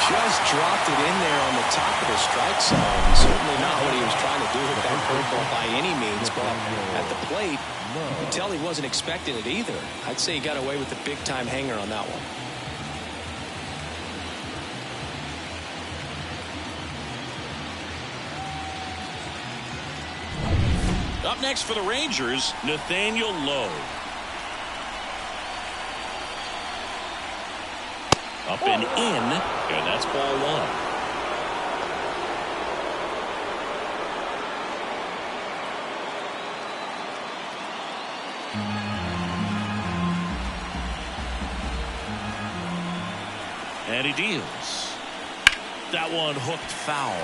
Just dropped it in there on the top of the strike zone. Certainly not what he was trying to do with that curveball by any means, but at the plate, you can tell he wasn't expecting it either. I'd say he got away with a big-time hanger on that one. Up next for the Rangers, Nathaniel Lowe. Up and in, and that's ball one. And he deals. That one hooked foul.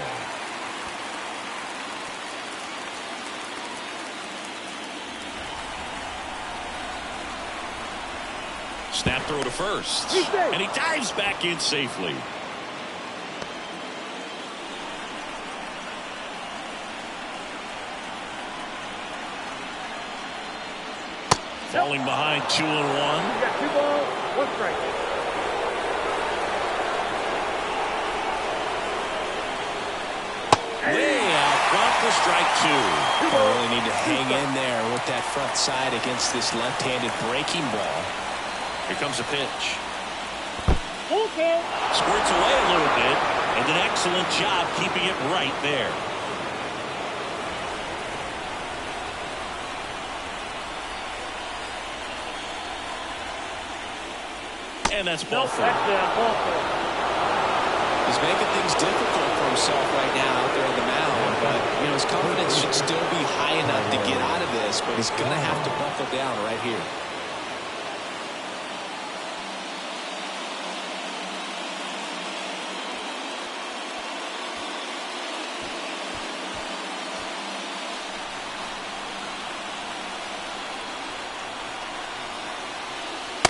Snap throw to first. And he dives back in safely. Falling behind 2-1. You got 2 balls, 1 strike. Way out front for strike 2. You really need to hang in there with that front side against this left-handed breaking ball. Here comes a pitch. Okay. Squirts away a little bit, and an excellent job keeping it right there. And that's ball 4. He's making things difficult for himself right now out there on the mound, but you know his confidence should still be high enough to get out of this, but he's going to have to buckle down right here.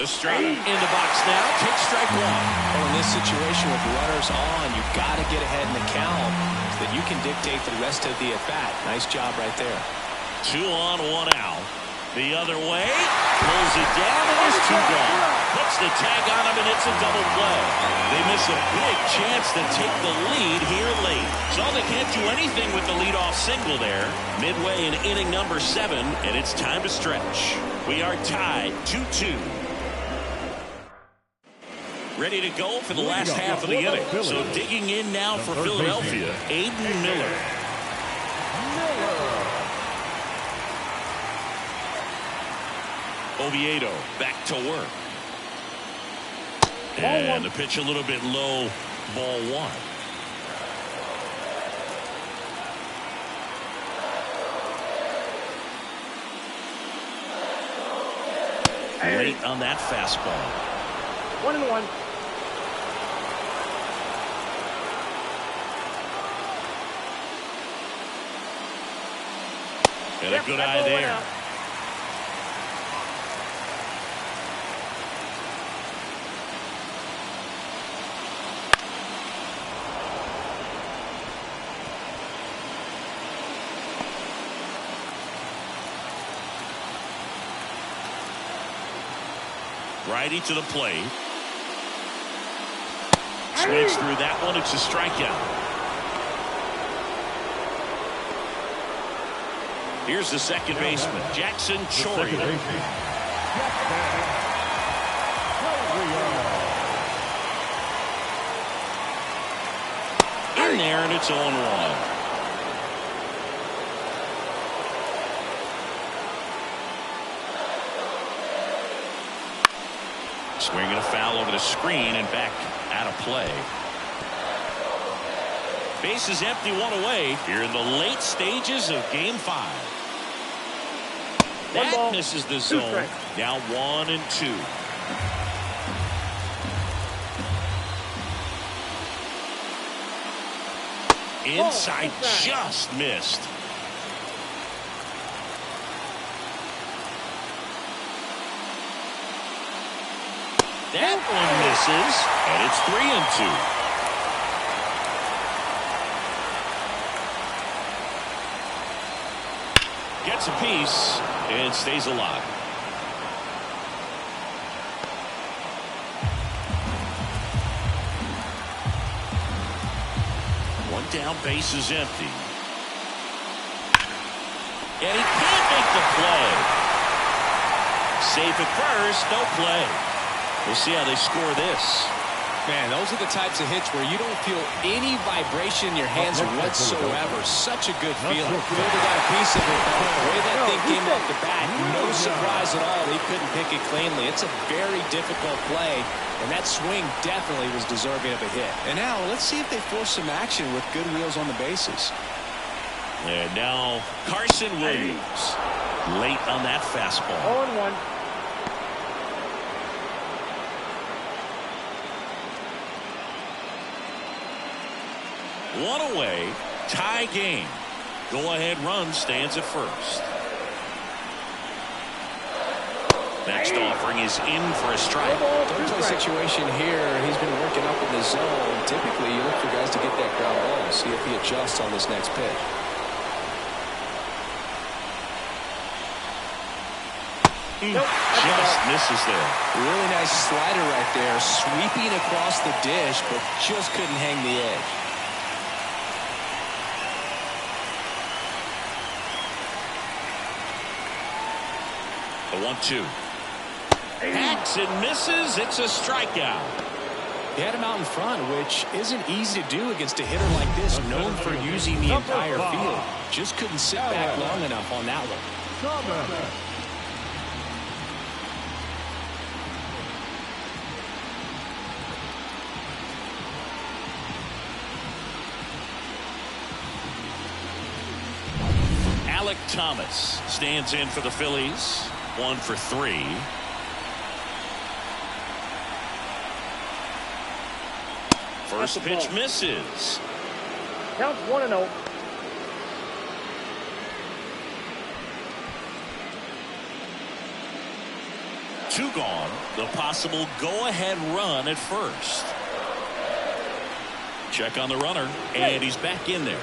Estrada in the box now. Takes strike 1. Well, in this situation with runners on, you've got to get ahead in the count so that you can dictate the rest of the at-bat. Nice job right there. 2 on, 1 out. The other way. Pulls it down, and there's 2 gone. Puts the tag on him, and it's a double play. They miss a big chance to take the lead here late. So they can't do anything with the leadoff single there. Midway in inning number 7, and it's time to stretch. We are tied 2-2. Ready to go for the last half of the inning. So digging in now for Philadelphia, Aiden Miller. Oviedo back to work. And the pitch a little bit low, ball 1. Late on that fastball. 1-1. And a good eye there. Righty to the plate. Swings through that one. It's a strikeout. Here's the second baseman, Jackson Choria. In there, and it's 0-1. Swinging a foul over the screen and back out of play. Base is empty, one away here in the late stages of Game 5. That misses the zone. Now 1-2. Inside, just missed. That one misses, and it's 3-2. Gets a piece and stays alive. One down, base is empty. And he can't make the play. Safe at first, no play. We'll see how they score this. Man, those are the types of hits where you don't feel any vibration in your hands whatsoever. Such a good feeling. Fielder got a piece of it. The way that thing came off the bat, no surprise at all. He couldn't pick it cleanly. It's a very difficult play, and that swing definitely was deserving of a hit. And now let's see if they force some action with good wheels on the bases. And now Carson Williams late on that fastball. 0-1. One away, tie game. Go-ahead run stands at first. Next offering is in for a strike. Third play situation here. He's been working up in the zone. Typically, you look for guys to get that ground ball. See if he adjusts on this next pitch. Just misses there. Really nice slider right there. Sweeping across the dish, but just couldn't hang the edge. The 1-2. Hacks and misses. It's a strikeout. He had him out in front, which isn't easy to do against a hitter like this, known for using the entire field. Just couldn't sit back long enough on that one. Alec Thomas stands in for the Phillies. 1 for 3. First pitch misses. Counts 1-0. Two gone. The possible go-ahead run at first. Check on the runner, and he's back in there.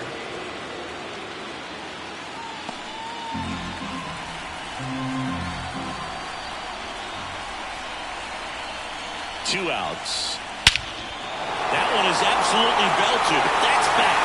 Two outs. That one is absolutely belted. That's back.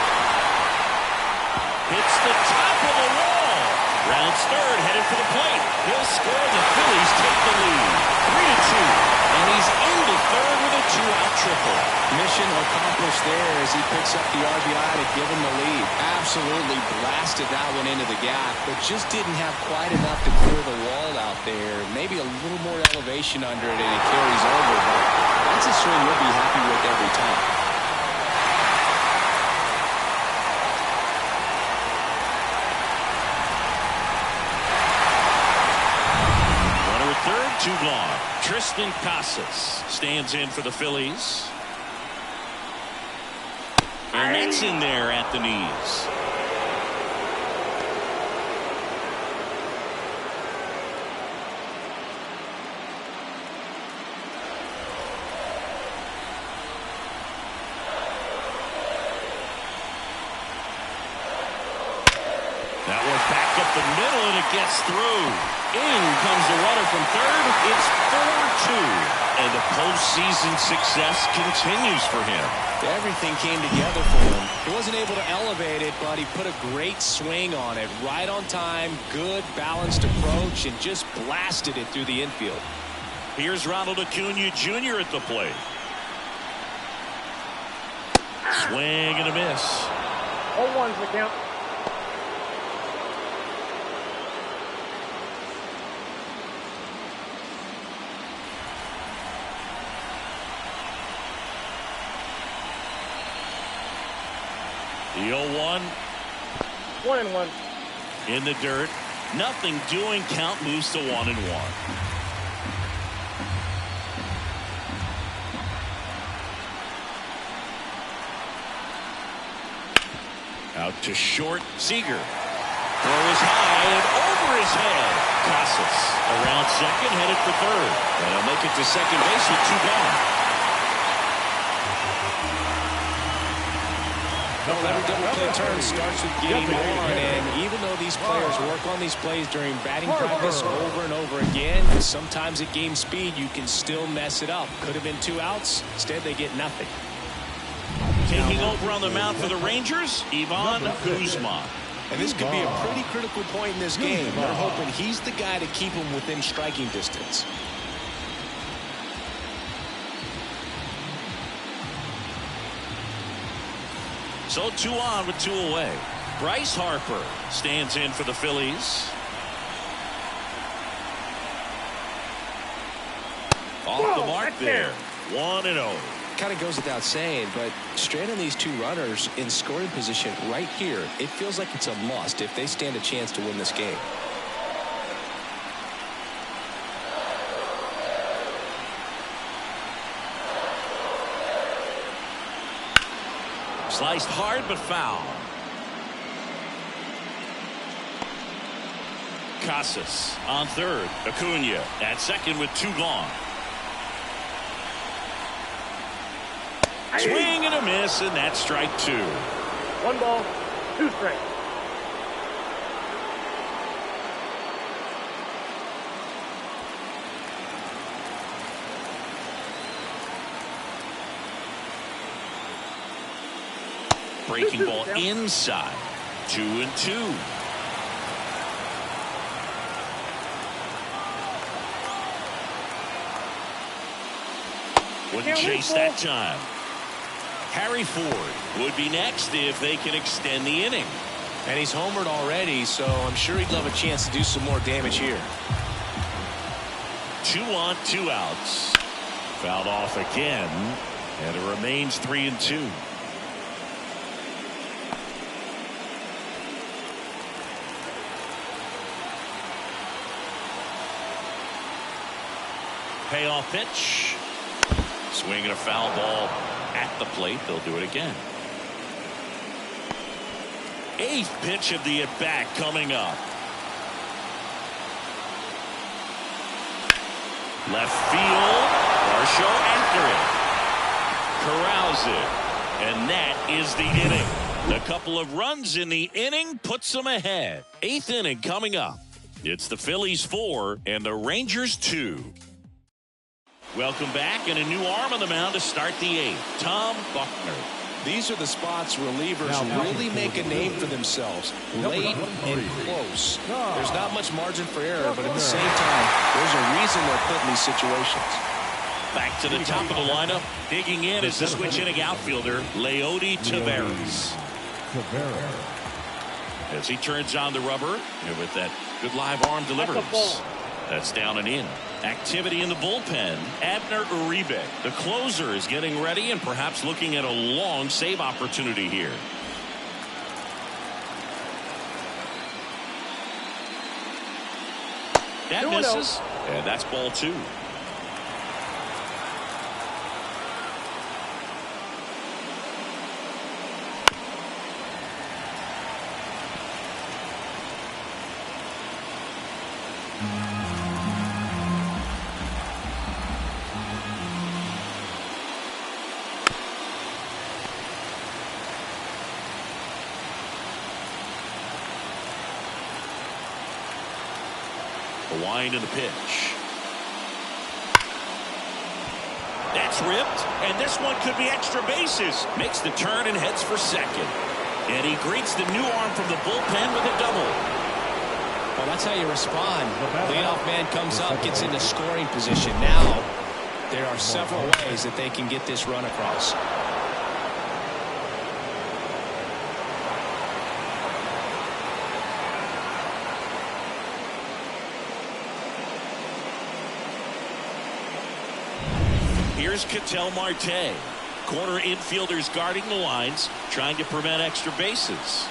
Hits the top of the wall. Rounds third, headed for the plate. He'll score. The Phillies take the lead. 3-2. And he's into third with a two-out triple. Mission accomplished there as he picks up the RBI to give him the lead. Absolutely blasted that one into the gap, but just didn't have quite enough to clear the wall out there. Maybe a little more elevation under it and it carries over, but that's a swing you'll be happy with every time. Runner at third, two gone. Tristan Casas stands in for the Phillies. And that's in there at the knees. That one back up the middle, and it gets through. In comes the runner from third. It's 4-2. And the postseason success continues for him. Everything came together for him. He wasn't able to elevate it, but he put a great swing on it. Right on time, good, balanced approach, and just blasted it through the infield. Here's Ronald Acuna Jr. at the plate. Swing and a miss. 0-1's the count. The 0-1. 1-1. In the dirt. Nothing doing. Count moves to 1-1. Out to short. Seager. Throw is high and over his head. Casas around second, headed for third. And he'll make it to second base with 2 gone. Every double play turn starts with getting on, and even though these players work on these plays during batting practice over and over again, sometimes at game speed you can still mess it up. Could have been 2 outs. Instead, they get nothing. Taking over on the mound for the Rangers, Ivan Guzman. And this could be a pretty critical point in this game. They're hoping he's the guy to keep them within striking distance. So 2 on with 2 away. Bryce Harper stands in for the Phillies. Off the mark there. 1-0. Kind of goes without saying, but straight on these 2 runners in scoring position right here, it feels like it's a must if they stand a chance to win this game. Sliced hard but foul. Casas on third. Acuna at second with 2 gone. Swing and a miss, and that's strike 2. 1 ball, 2 strikes. Breaking ball inside. 2-2. Wouldn't chase that time. Harry Ford would be next if they can extend the inning. And he's homered already, so I'm sure he'd love a chance to do some more damage here. 2 on, 2 outs. Fouled off again, and it remains 3-2. Payoff pitch. Swinging a foul ball at the plate. They'll do it again. 8th pitch of the at-bat coming up. Left field. Varsho after it. Corrals it. And that is the inning. A couple of runs in the inning puts them ahead. 8th inning coming up. It's the Phillies 4 and the Rangers 2. Welcome back, and a new arm on the mound to start the 8th. Tom Buckner. These are the spots relievers really make a name for themselves. Late and close. There's not much margin for error, but at the same time, there's a reason they're put in these situations. Back to the top of the lineup. Digging in is the switch hitting outfielder, Leody Taveras. As he turns on the rubber, and with that good live arm delivers. That's down and in. Activity in the bullpen. Abner Uribe, the closer, is getting ready and perhaps looking at a long save opportunity here. That misses, and that's ball 2. The wind and the pitch. That's ripped, and this one could be extra bases. Makes the turn and heads for second. And he greets the new arm from the bullpen with a double. Well, that's how you respond. Leadoff man comes up, gets into scoring position. Now, there are several ways that they can get this run across. Here's Ketel Marte. Corner infielders guarding the lines, trying to prevent extra bases.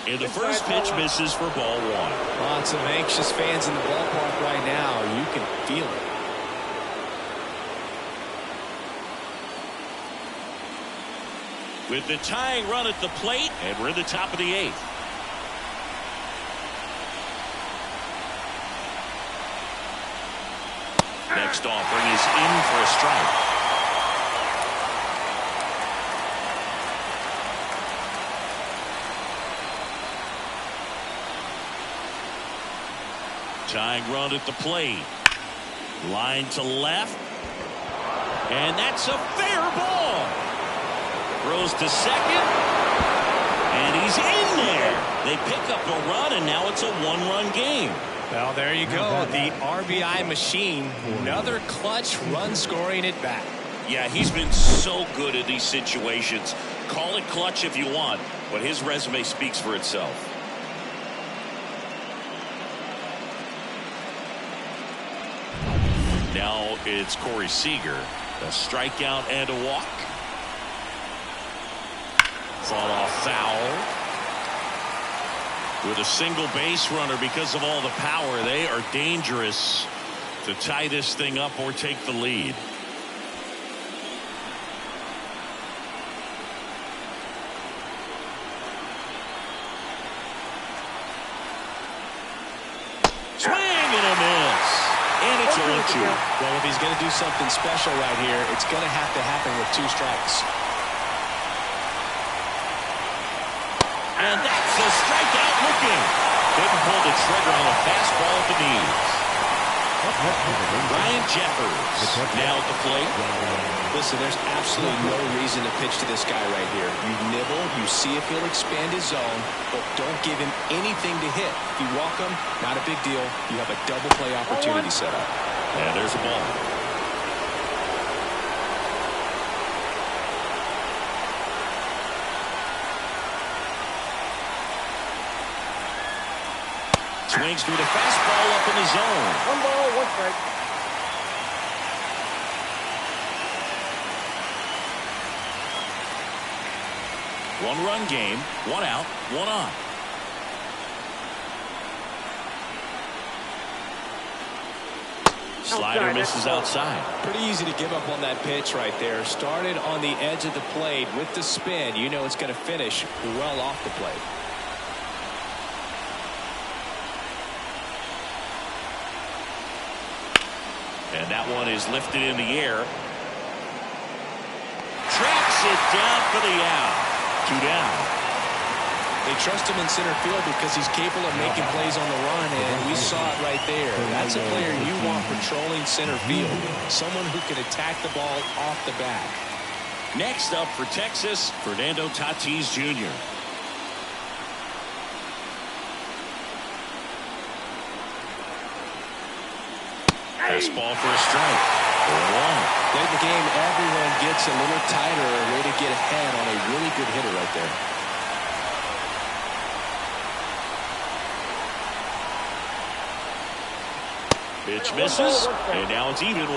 And the first pitch misses for ball one. Lots of anxious fans in the ballpark right now. You can feel it. With the tying run at the plate, and we're in the top of the eighth. Next offering is in for a strike. Tying run at the plate. Line to left. And that's a fair ball. Throws to second. And he's in there. They pick up a run, and now it's a one-run game. Well, there you go. The RBI machine. Another clutch run scoring at bat. Yeah, he's been so good at these situations. Call it clutch if you want, but his resume speaks for itself. Now it's Corey Seager. A strikeout and a walk. Fall off foul. With a single base runner, because of all the power, they are dangerous to tie this thing up or take the lead. Swing and a miss. And it's 0-2. Well, if he's going to do something special right here, it's going to have to happen with 2 strikes. And that's a strikeout looking. Couldn't pull the trigger on a fastball at the knees. Ryan Jeffers now at the plate. Listen, there's absolutely no reason to pitch to this guy right here. You nibble, you see if he'll expand his zone, but don't give him anything to hit. If you walk him, not a big deal. You have a double play opportunity set up. And there's a ball. Swings through the fastball up in the zone. 1 ball, 1 strike. One-run game, 1 out, 1 on. Slider misses outside. Pretty easy to give up on that pitch right there. Started on the edge of the plate with the spin. You know it's going to finish well off the plate. And that one is lifted in the air. Tracks it down for the out. 2 down. They trust him in center field because he's capable of making plays on the run, and we saw it right there. That's a player you want patrolling center field. Someone who can attack the ball off the bat. Next up for Texas, Fernando Tatis Jr. Fastball for a strike. 0-1. Late in the game, everyone gets a little tighter, a way to get ahead on a really good hitter right there. Pitch misses, and now it's even 1-1.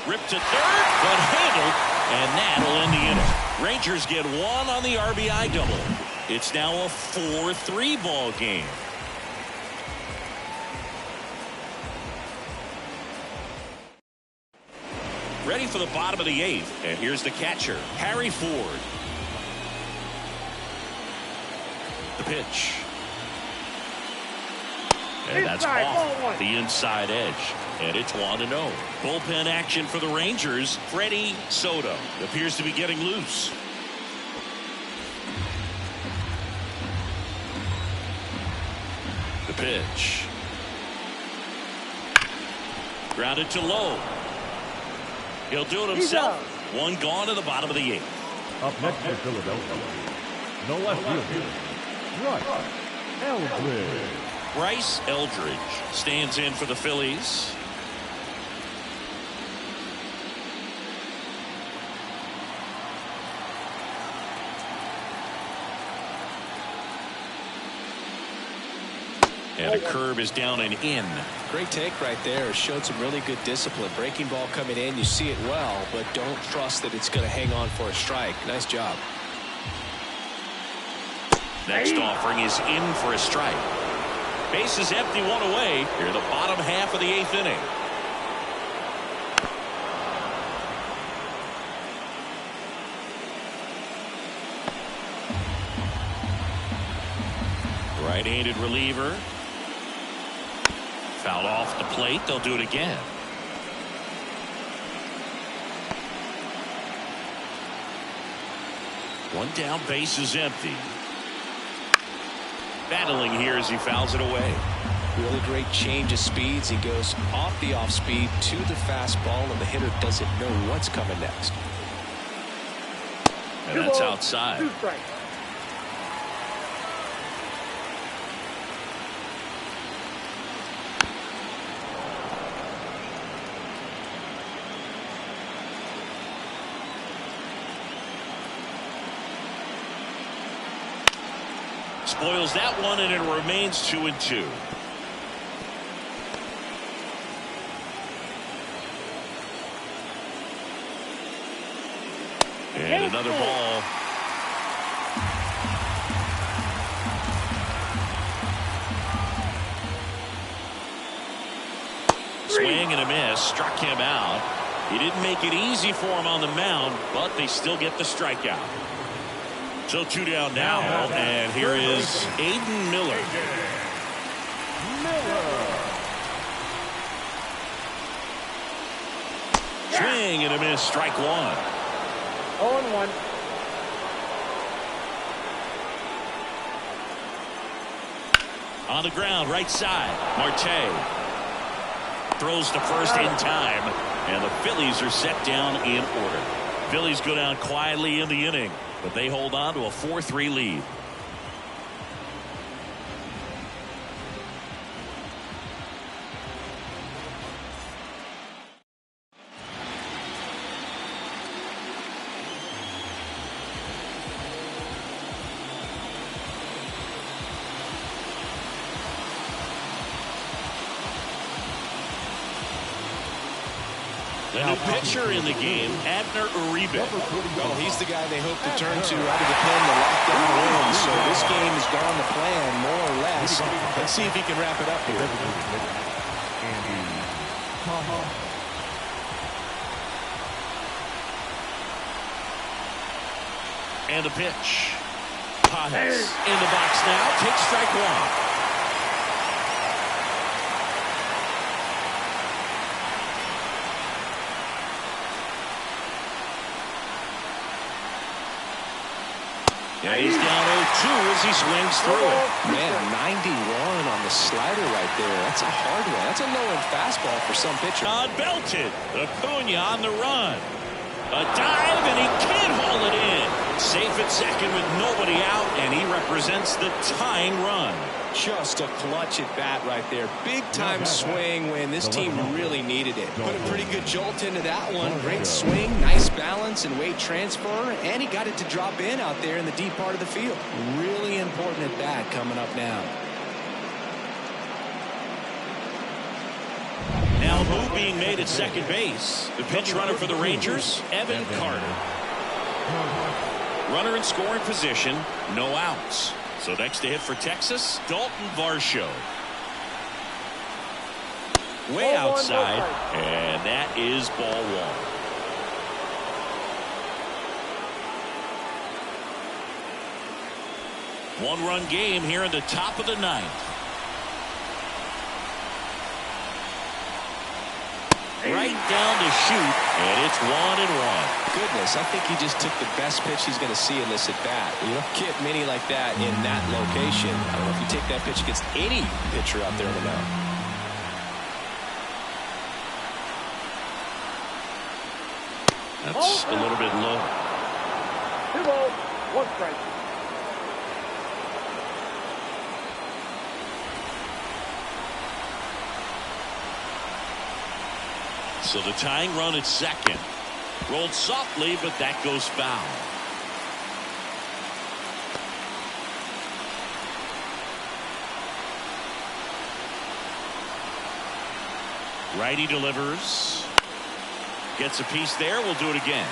Ripped to third, but handled, and that'll end the inning. Rangers get 1 on the RBI double. It's now a 4-3 ball game. Ready for the bottom of the 8th, and here's the catcher, Harry Ford. The pitch. And that's Inside, ball off one. the inside edge. And it's 1-0. Bullpen action for the Rangers. Freddie Soto appears to be getting loose. The pitch. Grounded to low. He'll do it himself. One gone in the bottom of the 8th. Up next for Philadelphia, no left fielder, Bryce Eldridge. Bryce Eldridge stands in for the Phillies. And a curve is down and in. Great take right there. Showed some really good discipline. Breaking ball coming in. You see it well, but don't trust that it's going to hang on for a strike. Nice job. Next offering is in for a strike. Base is empty, one away. Here the bottom half of the 8th inning. Right-handed reliever. Fouled off the plate. They'll do it again. One down, base is empty. Battling here as he fouls it away. Really great change of speeds. He goes off the off speed to the fastball, and the hitter doesn't know what's coming next. And that's outside. 2 strikes. Spoils that one, and it remains 2-2. And another ball. Swing and a miss. Struck him out. He didn't make it easy for him on the mound, but they still get the strikeout. So 2 down now, and here is Aiden Miller. Swing and a miss. Strike 1. 0-1. On the ground, right side. Marte throws to first in time, and the Phillies are set down in order. Phillies go down quietly in the inning, but they hold on to a 4-3 lead. The new pitcher in the game, Abner Uribe. Well, he's the guy they hope to turn to out of the pen to lock down a win. So this game has gone to plan, more or less. Let's see if he can wrap it up here. And a pitch. Pages in the box now. Takes strike 1. Yeah, he's down 0-2 as he swings through it. Man, 91 on the slider right there. That's a hard one. That's a low-end fastball for some pitcher. Belted. Acuna on the run. A dive, and he can't haul it in. Safe at second with nobody out, and he represents the tying run. Just a clutch at bat right there. Big-time swing when this team really needed it. Put a pretty good jolt into that one. Great swing, nice balance and weight transfer, and he got it to drop in out there in the deep part of the field. Really important at bat coming up now. Now a move being made at second base. The pinch runner for the Rangers, Evan Carter. Runner in scoring position, no outs. So next to hit for Texas, Dalton Varsho. Way outside, and that is ball 1. One-run game here in the top of the 9th. right down to shoot, and it's 1-1. Goodness, I think he just took the best pitch he's going to see in this at bat. You don't get many like that in that location. I don't know if you take that pitch against any pitcher out there in the mound. That's a little bit low. 2 balls, 1 strike. So the tying run at second. Rolled softly, but that goes foul. Righty delivers. Gets a piece there. We'll do it again.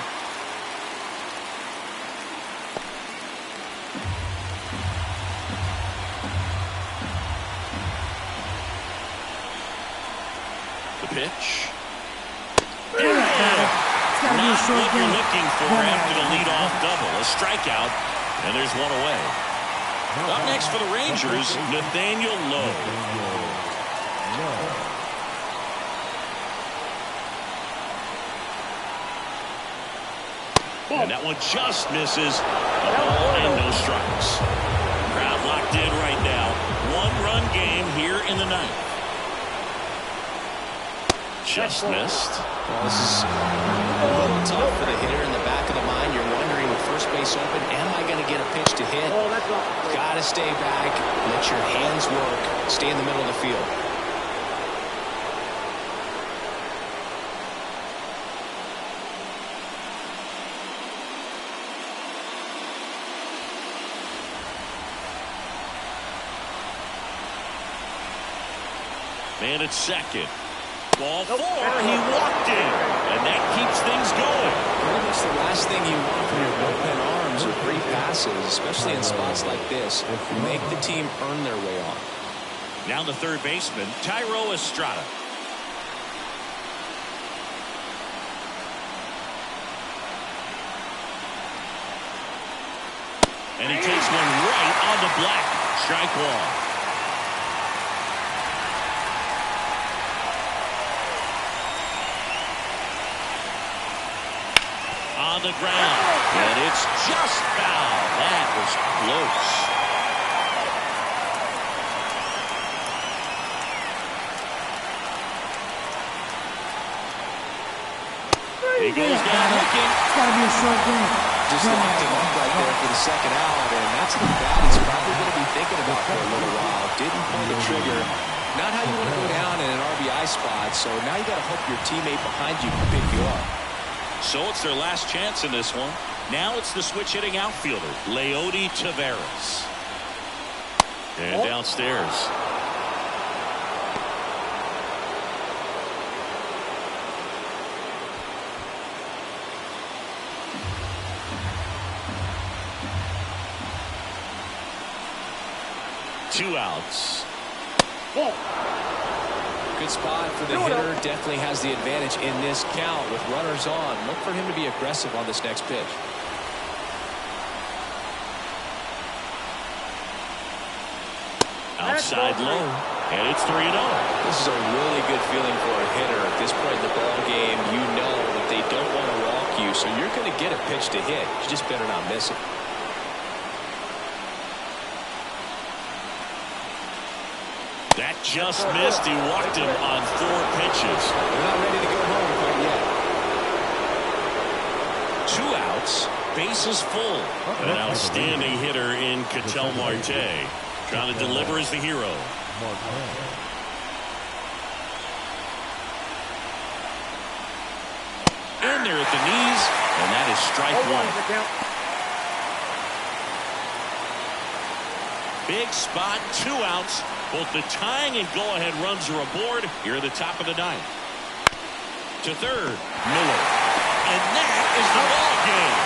The pitch. Not what you're looking for after the leadoff double. A strikeout, and there's one away. Up next for the Rangers, Nathaniel Lowe. And that one just misses. A ball and no strikes. Crowd locked in right now. 1-run game here in the ninth. Just missed. Well, this is a little tough for the hitter in the back of the mind. You're wondering with first base open, am I going to get a pitch to hit? Got to stay back. Let your hands work. Stay in the middle of the field. Man at second. Ball 4, he walked in, and that keeps things going. Pretty much the last thing you want from your bullpen arms are brief passes, especially in spots like this. Make the team earn their way on. Now the third baseman, Thairo Estrada. And he takes one right on the black. Strike one. On the ground, and it's just foul. That was close. He goes down looking. It's got to be a short game. Just locked him up right there for the second out, and that's the bat he's probably going to be thinking about for a little while. Didn't pull the trigger. Not how you want to go down in an RBI spot, so now you got to hope your teammate behind you can pick you up. So it's their last chance in this one. Now it's the switch-hitting outfielder, Leody Taveras. And downstairs. Two outs. Good spot for the hitter. Definitely has the advantage in this count with runners on. Look for him to be aggressive on this next pitch. Outside low, and it's 3-0. This is a really good feeling for a hitter. At this point in the ball game, you know that they don't want to walk you, so you're going to get a pitch to hit. You just better not miss it. That just missed. He walked him on 4 pitches. They're not ready to go home quite yet. 2 outs, bases full. An outstanding hitter in Ketel Marte. Trying to deliver as the hero. In there at the knees, and that is strike 1. Big spot, 2 outs. Both the tying and go-ahead runs are aboard here at the top of the ninth. To third, Miller. And that is the ball game.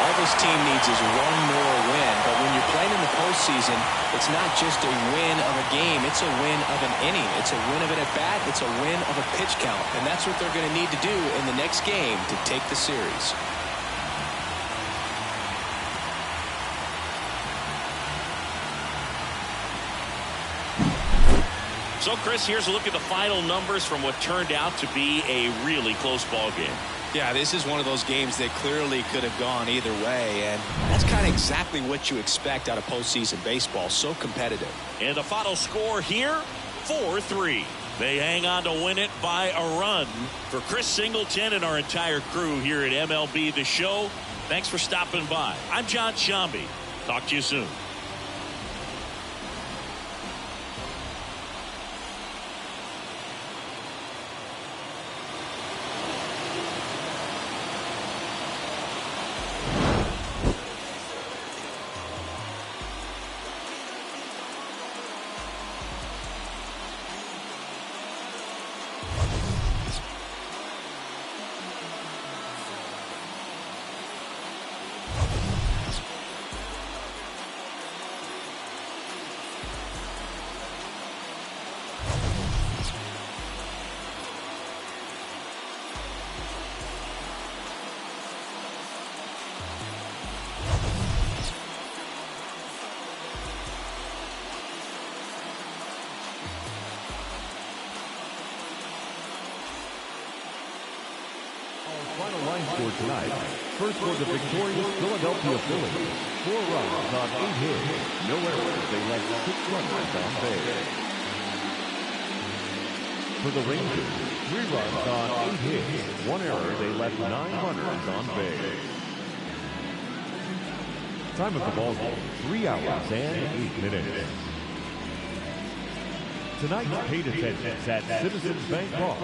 All this team needs is one more win, but when you're playing in the postseason, it's not just a win of a game, it's a win of an inning. It's a win of an at-bat, it's a win of a pitch count, and that's what they're going to need to do in the next game to take the series. So, Chris, here's a look at the final numbers from what turned out to be a really close ball game. Yeah, this is one of those games that clearly could have gone either way, and that's kind of exactly what you expect out of postseason baseball. So competitive. And the final score here, 4-3. They hang on to win it by a run. For Chris Singleton and our entire crew here at MLB The Show, thanks for stopping by. I'm John Shambi. Talk to you soon. Final line score tonight. First for the victorious Philadelphia Phillies. 4 runs on 8 hits. No errors. They left 6 runners on base. For the Rangers, 3 runs on 8 hits. 1 error. They left 9 runners on base. Time of the ball game, 3 hours and 8 minutes. Tonight's paid attendance at Citizens Bank Park.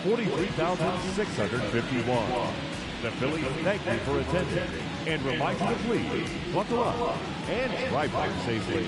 43,651. The Phillies thank you for attending and remind you to please buckle up and drive home safely.